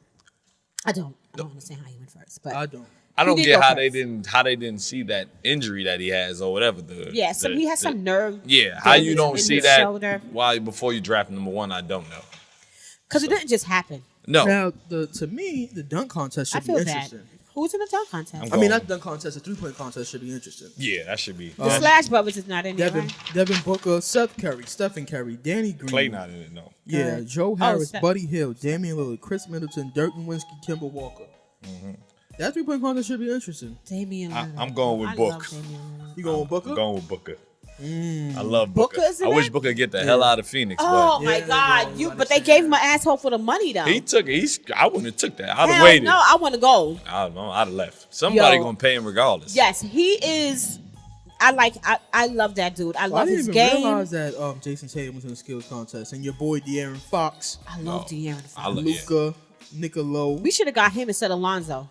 I don't understand how he went first. But I don't. I don't He did get go how first. they didn't see that injury that he has or whatever. yeah, he has some nerve. Yeah, how you don't in see his that shoulder. before you draft number one? I don't know. Because it didn't just happen. No, Now, to me, the dunk contest I should be feel bad. interesting. Who's in the dunk contest? I mean, not the dunk contest. The 3-point contest should be interesting. yeah, that should be. The Slash Brothers is not in there, Devin, right? Devin Booker, Seth Curry, Stephen Curry, Danny Green, Clay not in it. No. yeah, Joe Harris, Steph. Buddy Hill, Damian Lillard, Chris Middleton, Dirk Nowitzki, Kemba Walker. That 3-point contest should be interesting. Damian Lillard. I'm going with I Book. love Damian Lillard. You going with Booker? I'm going with Booker. I love Booker. Booker's in I wish it? Booker get the hell out of Phoenix, Oh but my Yeah, God! they But they gave him an asshole for the money though. he took it. I wouldn't have took that. I'd have Hell waited. no, I want to go. I don't know. I'd have left. Somebody Yo. gonna pay him regardless. Yes, he is. I love that dude. I Well, I love didn't his even game. realize that Jason Tatum was in the skills contest, and your boy De'Aaron Fox, I love De'Aaron I Fox. love Luka, Nicolo. We should have got him instead of Lonzo.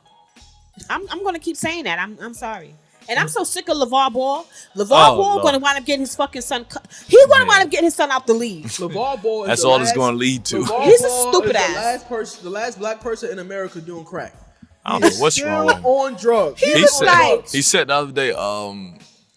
I'm gonna keep saying that. I'm sorry. And I'm so sick of LeVar Ball. LeVar Ball Lord. gonna wind up getting his fucking son. He's gonna Yeah. wind up getting his son out the league. LeVar Ball is That's the all last, it's gonna lead to. LeVar He's a Ball stupid is ass. the last black person in America doing crack. I don't know what's Still wrong with him. on drugs. He He was said, like- he said the other day,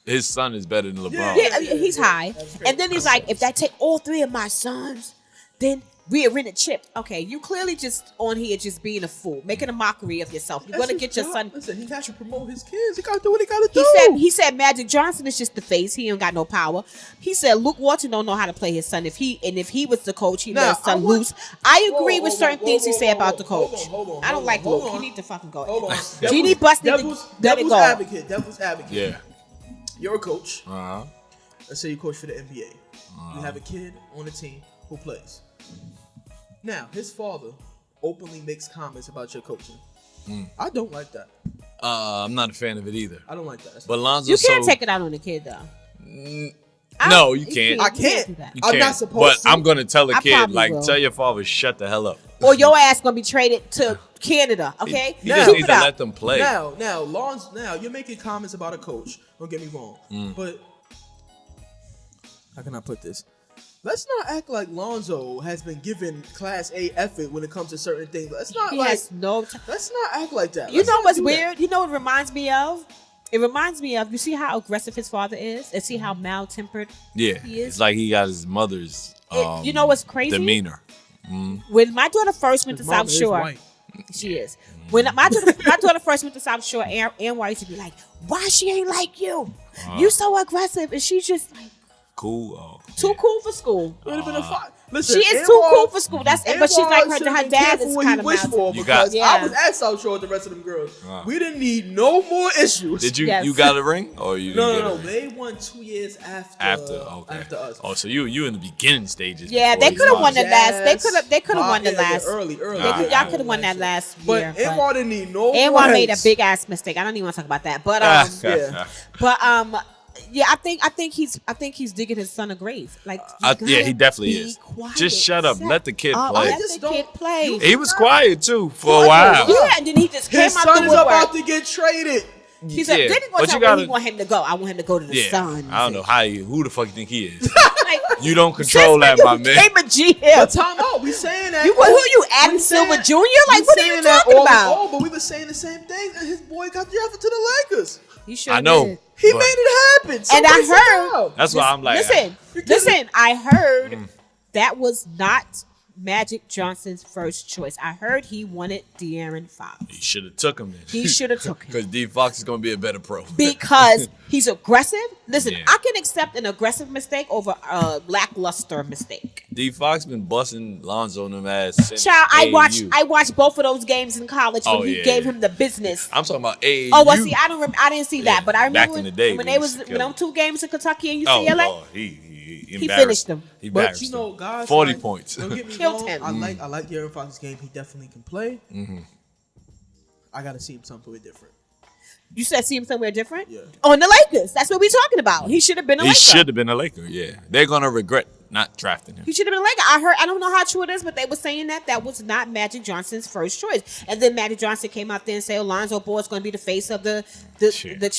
his son is better than LeBron. Yeah, he's high. And then he's like, if I take all three of my sons, then we're in a chip. Okay, you clearly just on here just being a fool, making a mockery of yourself. You're gonna get your son. Listen, he got to promote his kids. He got to do what he got to He do. said Magic Johnson is just the face. He ain't got no power. He said Luke Walton don't know how to play his son. If he was the coach, he let Now, his son I want- loose. I agree Whoa, with whoa, certain whoa, things he whoa, said whoa, about the whoa. coach. Hold on, I don't like hold Luke. on. He need to fucking go. Hold on. Genie Bus need to let it devil's go. Devil's advocate. Yeah. You're a coach. Uh-huh. Let's say you coach for the NBA. You have a kid on the team who plays. Now, his father openly makes comments about your coaching. I don't like that. I'm not a fan of it either. I don't like that. But Lonzo, You can't take it out on the kid though. No, you can't. I can't. do that. You I'm can't. not supposed But to. I'm gonna tell the I kid, probably like, will. tell your father, shut the hell up. Or your ass gonna be traded to Canada. Okay, He just Keep needs it to up. let them play. Now, you're making comments about a coach. Don't get me wrong. But how can I put this? Let's not act like Lonzo has been given Class A effort when it comes to certain things. Let's not He like. has no time. Let's not act like that. You Let's know not what's do that. weird? You know what it reminds me of? It reminds me of, you see how aggressive his father is? And see how mal-tempered Yeah, he is? it's like he got his mother's You know what's crazy? demeanor. When my daughter first went to His mama South is Shore, white. she is. When my daughter first went to South Shore, and White used to be like, why she ain't like you? You so aggressive. And she's just like, Cool. Oh, too cool for school. It would have been a fight. She Listen, is too Anwar- cool for school. That's it. But she's like, Anwar should've her been dad careful is what kind he of wished for mal. You got- because Yeah. I was at South Shore with the rest of them girls. We didn't need no more issues. Did you Yes. you got a ring or you didn't No. get a ring? They won 2 years after. After us. Oh, so you in the beginning stages. Yeah, before they he could have won the started. last. They could have won the last. Early. Y'all could have won that last But year. Anwar didn't need no. Anwar more made a heads. big ass mistake. I don't even want to talk about that. But Yeah. yeah, I think he's digging his son a grave. Like, Yeah, he definitely be is. quiet. Just shut up. Let the kid play. Let the kid play. He was quiet too for a while. Yeah, and then he just came His out son the is about woodwork. to get traded. He said, then he was where he want him to go. I want him to go to the Sun. I don't know who the fuck you think he is. Like, You don't control that, my man. Became a GM. But time out. We saying that. Who you, Adam Silver Jr.? Like, what are you talking about? Oh, but we were saying the same thing. And his boy got drafted to the Lakers. He sure I know. did. He made it happen. And I heard. That's why I'm like. Listen. I heard that was not Magic Johnson's first choice. I heard he wanted De'Aaron Fox. He should have took him then. He should have took him. Because D Fox is going to be a better pro. Because he's aggressive. Listen, Yeah. I can accept an aggressive mistake over a lackluster mistake. D Fox been busting Lonzo in them ass since Child, AAU. I watched both of those games in college when he gave him the business. I'm talking about AAU. Oh, well, see, I didn't see that, but I remember Back in the day, when we they used was to when kill them 2 games in Kentucky and Oh, UCLA. Lord. He finished them. He But embarrassed you know, them. guys, 40 like, points. Don't get me Killed wrong. him. I like De'Aaron Fox's game. He definitely can play. I gotta see him somewhere different. You said see him somewhere different? Yeah. On the Lakers. That's what we're talking about. He should have been a He Laker. should have been a Laker, yeah. They're going to regret not drafting him. He should have been a Laker. I don't know how true it is, but they were saying that was not Magic Johnson's first choice. And then Magic Johnson came out there and said, Alonzo Ball's going to be the face of the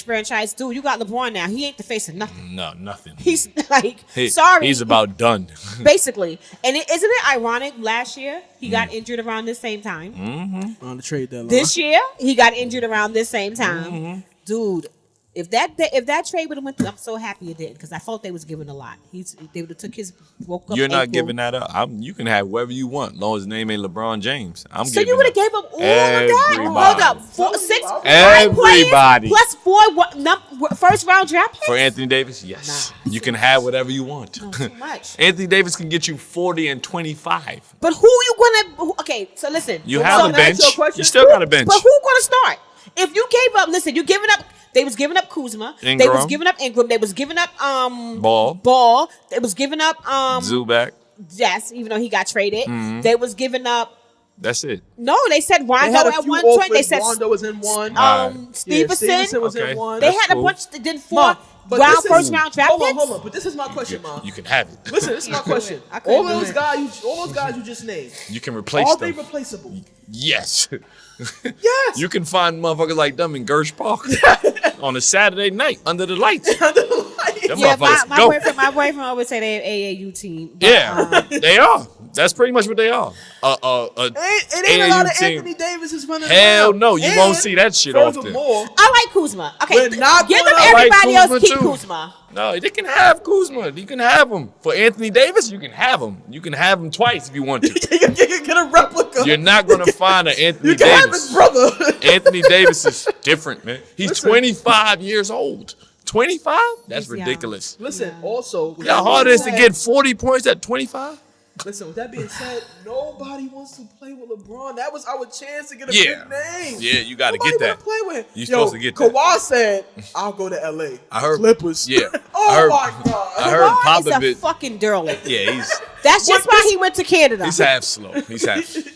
franchise. Dude, you got LeBron now. He ain't the face of nothing. No, nothing. He's like, sorry. He's about done. Basically. And isn't it ironic? Last year, he got injured around the same time. On the trade deadline. This year, he got injured around this same time. Dude, if that trade would have went through, I'm so happy it did because I felt they was giving a lot. They would have took his woke up. You're not ankle. giving that up. You can have whoever you want, as long as his name ain't LeBron James. So you would have gave up all of that? Everybody. Hold up, 6 Everybody. plus 4 first round draft picks? For Anthony Davis, yes. Nah. You can have whatever you want. No, too much. Anthony Davis can get you 40 and 25. But who you gonna? Okay, so listen. You have a bench. You still got a bench. But who gonna start? If you gave up, listen, you giving up. They was giving up Kuzma. Ingram. They was giving up Ingram. They was giving up Ball. They was giving up Zubac. Yes, even though he got traded. Mm-hmm. They was giving up. That's it. No, they said They had Rondo a at few one point. offers. They said Rondo was in one. Stevenson. was Okay. in one. They That's had cool. a bunch. Then 4 Ma, but round this is- first round draft picks. Hold on. But this is my question, Mom. You can have it. Listen, this is my question. I couldn't All do those it. guys you just named, You can replace are them. they replaceable? Yes. Yes. You can find motherfuckers like them in Gersh Park on a Saturday night under the lights. Them Yeah, motherfuckers my go. boyfriend always say they're AAU team. But, Yeah, they are. That's pretty much what they are. It ain't a lot of team. Anthony Davis is running Hell around. no, you And won't see that shit often. Furthermore, I like Kuzma. Okay, We're not give going them to- I like everybody else. Kuzma Keep too. Kuzma. No, they can have Kuzma. You can have him. For Anthony Davis, you can have him. You can have him twice if you want to. you can get a replica. You're not going to find an Anthony You can have his Davis. brother. Anthony Davis is different, man. He's Listen. 25 years old. 25? That's He's young. ridiculous. Listen, also, with You know how that hard it being is to said- get 40 points at 25? Listen, with that being said, nobody wants to play with LeBron. That was our chance to get a Yeah. big name. Yeah, you got to Nobody get that. wanna play with him. You supposed to get that. Kawhi said, "I'll go to LA." I heard Clippers. Yeah. Oh I heard, my God. I heard Kawhi is a Popovich. fucking derelict. Yeah, he's That's just why he went to Canada. half slow.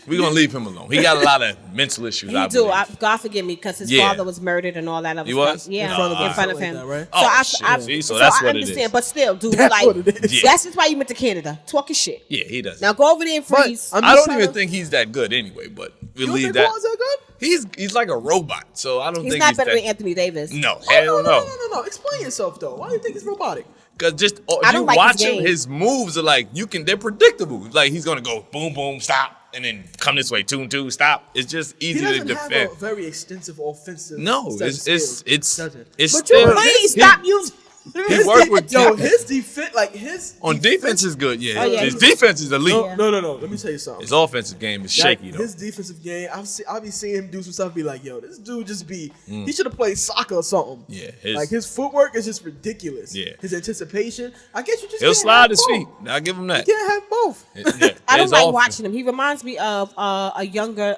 We're going to leave him alone. He got a lot of mental issues, He I do. believe. God forgive me, because his Yeah. father was murdered and all that other He stuff. was? Yeah, In front of him. in front of Something him. like that, right? Oh, I shit. See, so that's I what it understand, is. but still, dude, That's like what it is. Yeah. that's just why you went to Canada, talking shit. Yeah, he does. Now go over there and But freeze. I'm I just don't trying even to- think he's that good anyway, but we'll You don't leave think that. Kawhi's that good? He's like a robot, so I don't He's think not he's better that. than Anthony Davis. No, Oh, hell no. no. Explain yourself though. Why do you think he's robotic? Because just I if don't you like his watch him, game. his moves are like they're predictable. Like he's gonna go boom, boom, stop, and then come this way, two, stop. It's just He easy to doesn't defend. have a very extensive offensive. No, set of it's skills. doesn't. It's But you still please he- stop using. He worked with his defense, like his on defense is good. Yeah, Oh, yeah, his he's- defense is elite. No. Let me tell you something. His offensive game is shaky though. His defensive game, I'll be seeing him do some stuff. Be like, yo, this dude just be. He should have played soccer or something. Yeah, like his footwork is just ridiculous. Yeah. His anticipation. I guess you just. He'll can't slide have his both. feet. I'll give him that. You can't have both. Yeah, I don't his like offense- watching him. He reminds me of a younger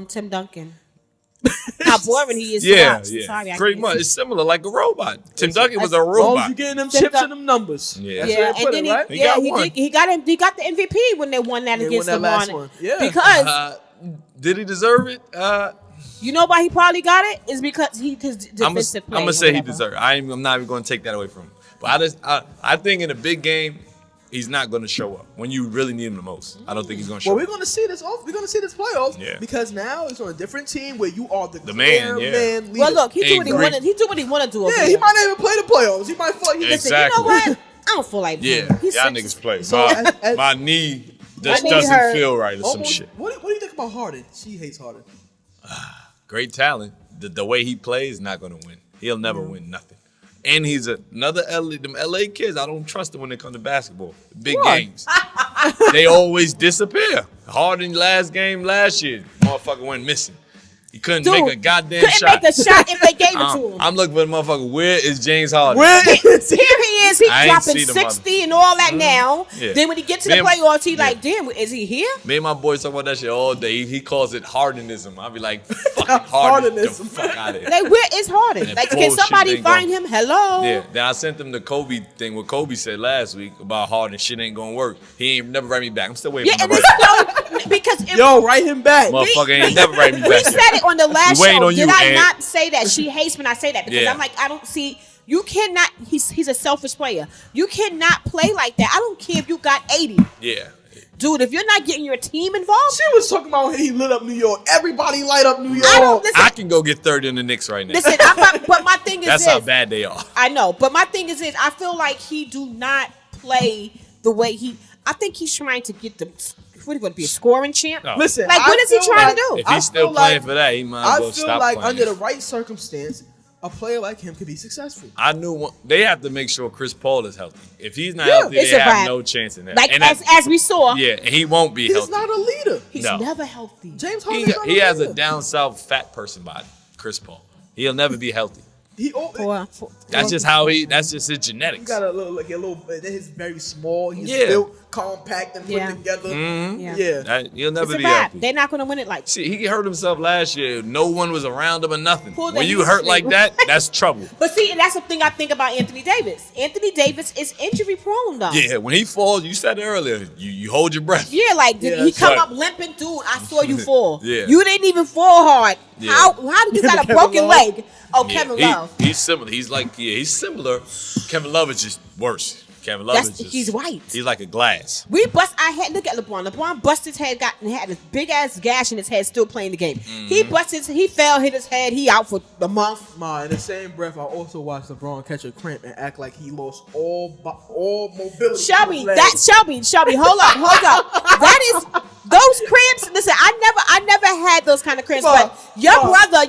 Tim Duncan. How boring he is. to Yeah, watch. yeah. Sorry, I Pretty can't much. see. It's similar, like a robot. Tim Duncan was a As long as robot. you getting them Tim chips Dun- and them numbers. Yeah. That's Yeah, where they put and then it, right? He got he one. did. He got the MVP when they won that They against won that last LeBron. one. Yeah. Because Did he deserve it? you know why he probably got it is because his defensive play. I'm gonna or say he whatever. deserved it. I'm not even gonna take that away from him. But I think in a big game, he's not going to show up when you really need him the most. I don't think he's going to show Well, up. we're gonna see this. We're gonna see this playoffs. Yeah. Because now it's on a different team where you are the man, clear yeah. man leader. Well, look, he do what he Agree. wanted. He do what he want to do. Over Yeah, he there. might not even play the playoffs. He might fall. Listen, Exactly. you know what? I don't feel like Yeah, He's y'all six- niggas play. So, my, as- my knee just knee doesn't hurt. feel right or Oh, some shit. What do you think about Harden? She hates Harden. Great talent. The way he plays, not going to win. He'll never win nothing. And he's another them LA kids. I don't trust them when it comes to basketball. Big Why? games. They always disappear. Harden last game last year, motherfucker went missing. He couldn't Dude, make a goddamn couldn't shot. make a shot if they gave it to him. I'm looking for the motherfucker. Where is James Harden? Where is Here he is. He's I ain't dropping see the 60 and all that now. Yeah. Then when he gets to the Man, playoffs, he yeah. like, damn, is he here? Me and my boys talk about that shit all day. He calls it Hardenism. I'll be like, fucking Harden, the Hardenism. fuck out of here. Like, where is Harden? That Like, can bullshit somebody ain't find going- him? Hello? Yeah, then I sent them the Kobe thing, what Kobe said last week about Harden. Shit ain't gonna work. He ain't never write me back. I'm still waiting Yeah, for and him this to write so because it, Yo, write him back. Motherfucker ain't never write me back. we yet. said it on the last We waiting show. on you, Did I Ant. not say that she hates when I say that? Because Yeah. I'm like, I don't see. You cannot. He's a selfish player. You cannot play like that. I don't care if you got 80, Yeah. dude. If you're not getting your team involved, She was talking about he lit up New York. Everybody light up New York. I don't listen. I can go get 30 in the Knicks right now. Listen, but my thing is That's this. how bad they are. I know, but my thing is this. I feel like he do not play the way he. I think he's trying to get the. What are you going to be, a scoring champ? No. Listen, Like, I what is he feel trying like- to do? If I he's still feel playing like- for that, he might as I well feel stop like playing. under the right circumstance, a player like him could be successful. I knew they have to make sure Chris Paul is healthy. If he's not Yeah, healthy, it's they a have wrap. no chance in that. Like And as we saw, yeah, and he won't be He's healthy. not a leader. he's No. never healthy. James He, Harden's not he a has a leader. down south fat person body, Chris Paul. He'll never be healthy. That's just how that's just his He genetics. got a little, he's very small. He's Yeah. built compact and put Yeah. together. Yeah. Yeah. He'll never It's a be wrap. healthy. They're not going to win it like. See, he hurt himself last year. No one was around him or nothing. Pull When that you hurt like hamstring. that, that's trouble. But see, and that's the thing I think about Anthony Davis. Anthony Davis is injury prone though. Yeah, when he falls, you said it earlier, you hold your breath. Yeah, like did Yeah, he that's come right. up limping, dude? I saw you fall. Yeah. You didn't even fall hard. Yeah. How did you got a Kevin broken Love? leg? Oh, Yeah, Kevin Love. He's similar. He's similar. Kevin Love is just worse. Kevin Love That's- is just he's white. He's like a glass. We bust our head. Look at LeBron. LeBron busted his head, had this big ass gash in his head, still playing the game. He he fell, hit his head. He out for a month. In the same breath, I also watched LeBron catch a cramp and act like he lost all mobility. Shelby, in his legs. Shelby, hold up. That is those cramps. Listen, I never had those kind of cramps. But your brother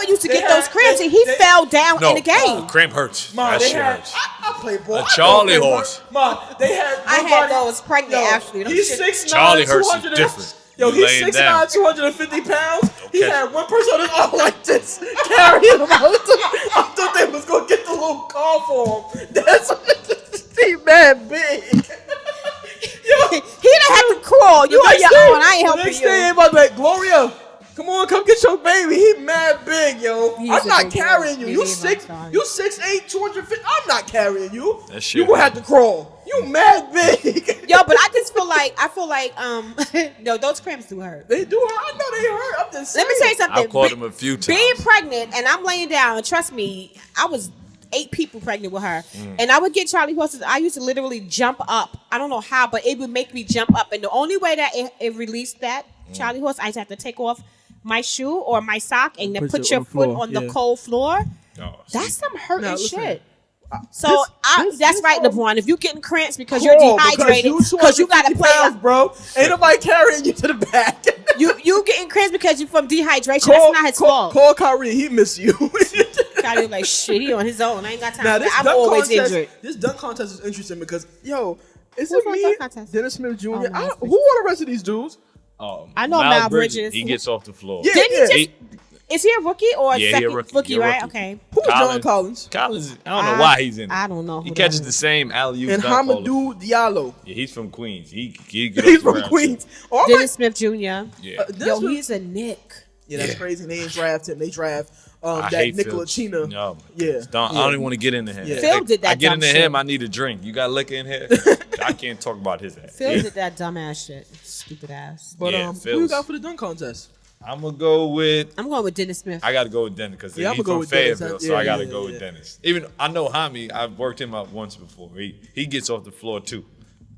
used to get those cramps, and he fell down No, in the game. cramp hurts. Ma, That they shit had, hurts. I played ball. A I know Charlie played ball. horse. Ma, they had. I had nobody- those pregnant, Yo, actually. Them He's shit- 6'9", Charlie Hurts is 200 different. Yo, You he's laying 6'9", down. 250 pounds. He Okay. had one person on his arm like this, carrying him. I thought they was gonna get the little car for him. That's he mad big. Yo, He didn't have to crawl. You on your own. I ain't the helping next day, you. everybody like, Gloria, come on, come get your baby. He mad big, yo. He's I'm a not big carrying boy. you. You He six, is my son. you 6'8", 250. I'm not carrying you. That shit You gonna have to crawl. You mad big. Yo, but I just feel like no, those cramps do hurt. They do hurt. I know they hurt. I'm just saying. Let me say something. I've caught him a few times. Being pregnant and I'm laying down, and trust me, I was 8 people pregnant with her. And I would get Charlie horses. I used to literally jump up. I don't know how, but it would make me jump up. And the only way that it released that Charlie horse, I just have to take off my shoe or my sock and then Put put it your on the foot floor, on the yeah. cold floor. Oh, That's some hurting Now, listen, shit. So this- that's this right, all- LeBron. If you getting cramps because you're Cool, dehydrated, because you got to 250 play, pounds, bro. Ain't nobody carrying you to the back. you getting cramps because you from dehydration. That's not his fault. Call Kyrie. He miss you. Kyrie like shit. He on his own. I ain't got time Now for this that. I'm dunk always contest, injured. this dunk contest is interesting because is Who's it on me, dunk contest? Dennis Smith Jr. Oh, who Miles are the rest of these dudes? I know Miles Bridges. He gets off the floor. Yeah. Didn't he just? Is he a rookie or a Yeah, he a second rookie. He a right? rookie. Okay. Who's John Collins? Collins, I don't know why he's in it. I don't know who He that catches is. the same alley-oops. And dunk all the- Hamadou Diallo. Yeah, he's from Queens. He get He's off the from ground, Queens. too. Oh, I'm Dennis Smith Jr. Yeah. Dennis Yo, Smith- he's a Nick. Yeah, that's Yeah. crazy. They ain't draft him. They draft I that hate Nikola Phil. China. No, Yeah. I don't even want to get into him. Yeah. Phil did that I get dumb into shit. him, I need a drink. You got liquor in here? I can't talk about his ass. Phil did that dumbass shit. Stupid ass. But Yeah, who you Phil's- got for the dunk contest? I'm gonna go with. I'm going with Dennis Smith. I gotta go with Dennis because Yeah, I'm he's gonna go from with Dennis. Fayetteville, Yeah, so I gotta yeah, go yeah. with Dennis. Even I know Hami. I've worked him out once before. He gets off the floor too,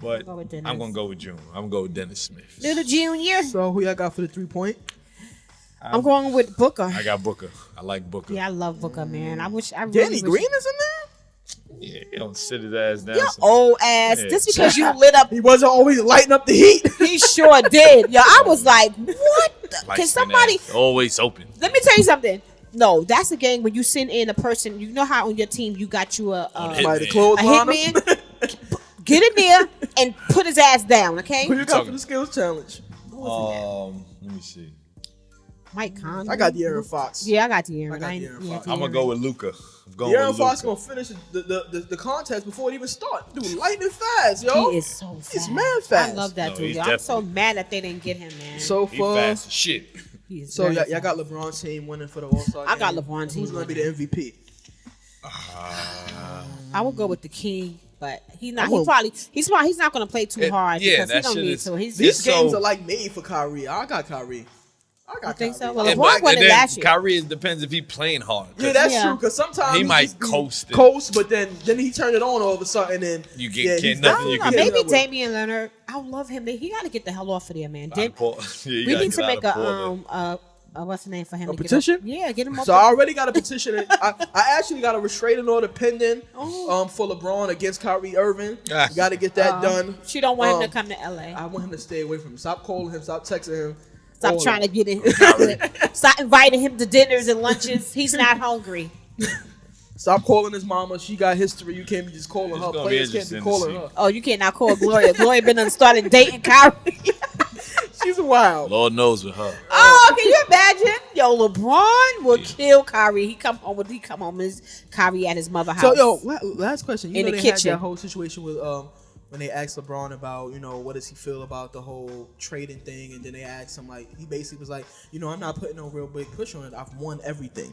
but Go with Dennis. I'm gonna go with June. I'm gonna go with Dennis Smith. Little Junior. So who y'all got for the 3-point? I'm going with Booker. I got Booker. I like Booker. Yeah, I love Booker, man. I really Danny wish- Green is in there? Yeah, he don't sit his ass down. Your so- old ass. Yeah. Just because you lit up, He wasn't always lighting up the heat. he sure did. Yo, I was like, what? Light Can skin somebody? ass, always open? Let me tell you something. No, that's a game when you send in a person. You know how on your team you got you a By the Hitman. clothesline him? hitman. Get in there and put his ass down, okay? Who you got talking- for the skills challenge? Let me see. Mike Conley. I got De'Aaron Fox. Yeah, I got De'Aaron. I got De'Aaron Fox. I'm gonna go with Luca. De'Aaron Fox gonna finish the contest before it even starts. Dude, lightning fast, yo. He is so fast. He's mad fast. I love that No, dude. he's Yo. I'm so definitely- mad that they didn't get him, man. So He far, fast as shit. He is so very y'all fast. got LeBron's team winning for the All-Star I got game. LeBron's team Who's gonna be the MVP? I would go with the King, but he's not. I won't- He's not going to play too hard yeah, because he that don't shit need is- to. He's These It's games so- are like made for Kyrie. I got Kyrie. I got You think so? Kyrie. Well, And LeBron won and it then last year. Kyrie, it depends if he playing hard. 'cause Yeah, that's Yeah. true. Because sometimes He might just be coast it. but then he turned it on all of a sudden, and You get- yeah, can't he's nothing you definitely can do. Maybe getting Damian Leonard. I love him. He got to get the hell off of there, man. Out of Port- Yeah, you We gotta need get to out make of Portland. what's the name for him? A to petition? Get up. Yeah, get him up. So I already got a petition. I actually got a restraining order pending Oh. for LeBron against Kyrie Irving. Ah. Got to get that done. She don't want him to Um, come to LA. I want him to stay away from him. Stop calling him. Stop texting him. Stop all trying that. to get him. Stop inviting him to dinners and lunches. He's not hungry. Stop calling his mama. She got history. You can't be just calling It's her. gonna be Players can't be interesting to calling see. her. Oh, you can't now call Gloria. Gloria been started dating Kyrie. She's wild. Lord knows with her. Oh, can you imagine? Yo, LeBron will kill Kyrie. He come home as Kyrie at his mother's house. So yo, last question. You In know the they kitchen. had that whole situation with when they asked LeBron about what does he feel about the whole trading thing, and then they asked him he basically was like, I'm not putting no real big push on it. I've won everything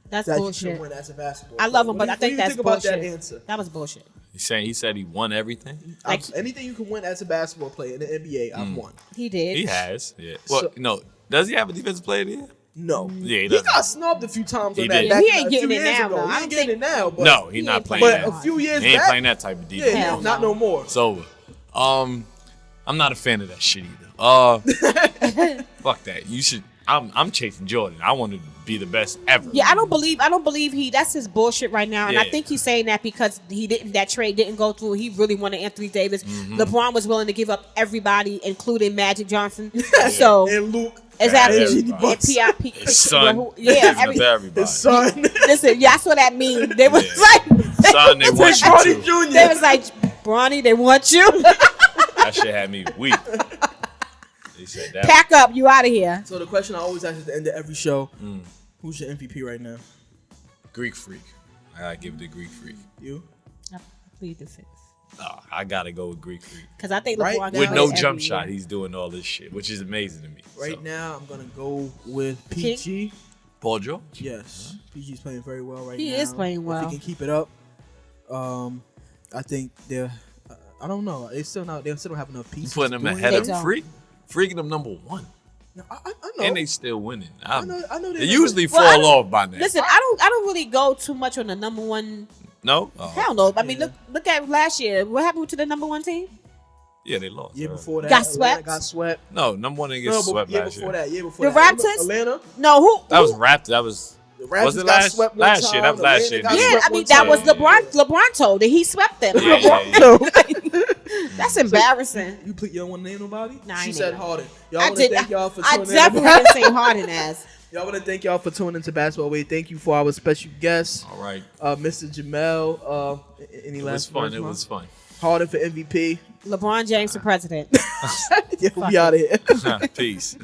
that's that you bullshit. should win as a basketball. I love player. him, What but do I you think that's think about bullshit. that answer. That was bullshit. He said he won everything. Like- Anything you can win as a basketball player in the NBA, I've won. He did. He has. Yeah. Well, So- no. Does he have a defensive player of the year? No, Yeah, he he doesn't. got snubbed a few times He on that. did. back He in- ain't a few getting it years now, ago. though. I He don't ain't getting it think- now, but No, he's He not ain't playing playing that. but a few years He ain't back, playing that type of defense. yeah, Hell not no. no more. It's over. I'm not a fan of that shit either. Fuck that. You should. I'm chasing Jordan. I want to be the best ever. Yeah, I don't believe that's his bullshit right now. And I Yeah. think he's saying that because that trade didn't go through. He really wanted Anthony Davis. LeBron was willing to give up everybody, including Magic Johnson. So And Luke, exactly. and Genie And Bucks. P.I.P. His son. Yeah, Giving it to everybody. his son, listen, yeah, that's what that means. They was Yeah. like, Son, they want you Bronny to. Jr. they was like, Bronny, they want you. That shit had me weak. They said that. Pack up, you out of here. So the question I always ask at the end of every show: Who's your MVP right now? Greek freak. I gotta give it to Greek freak. You? I plead the fifth. I gotta go with Greek freak. Because I think Right LeBron now- With got no it every jump year. shot, he's doing all this shit, which is amazing to me. Right So, now, I'm gonna go with PG. Paul George. Yes, PG's playing very well right He now. is playing well. If he can keep it up, I think they're. I don't know. They still don't have enough You pieces. putting him doing ahead it. They of don't. Freak? Freaking them number one. No, I know. And they still winning. I know They they're usually Well, I fall don't- off by now. Listen, I don't really go too much on the number one. No? Oh, Hell no. I mean, look at last year. What happened to the number one team? yeah, they lost. Year Right. before that, Got Atlanta swept? Got swept. No, number one didn't get No, swept but year last before year. that. Year before The that. Raptors? Atlanta. No, who? That was who? Raptors. That was. The Raptors Was it got last- swept one last year? That was time. last Atlanta year. got Yeah, swept I mean one that was time. LeBron told that he swept them. Yeah, yeah, That's embarrassing. You don't want to name nobody? Nah, I she ain't said naming Harden. Y'all I want to did. thank y'all for I tuning definitely in. didn't say Harden as. Y'all want to thank y'all for tuning into Basketball Way. Thank you for our special guest, All right. Mr. Jamel. Any It last was fun. words, It Mom? was fun. Harden for MVP. LeBron James for president. Yeah, we out of here. Peace.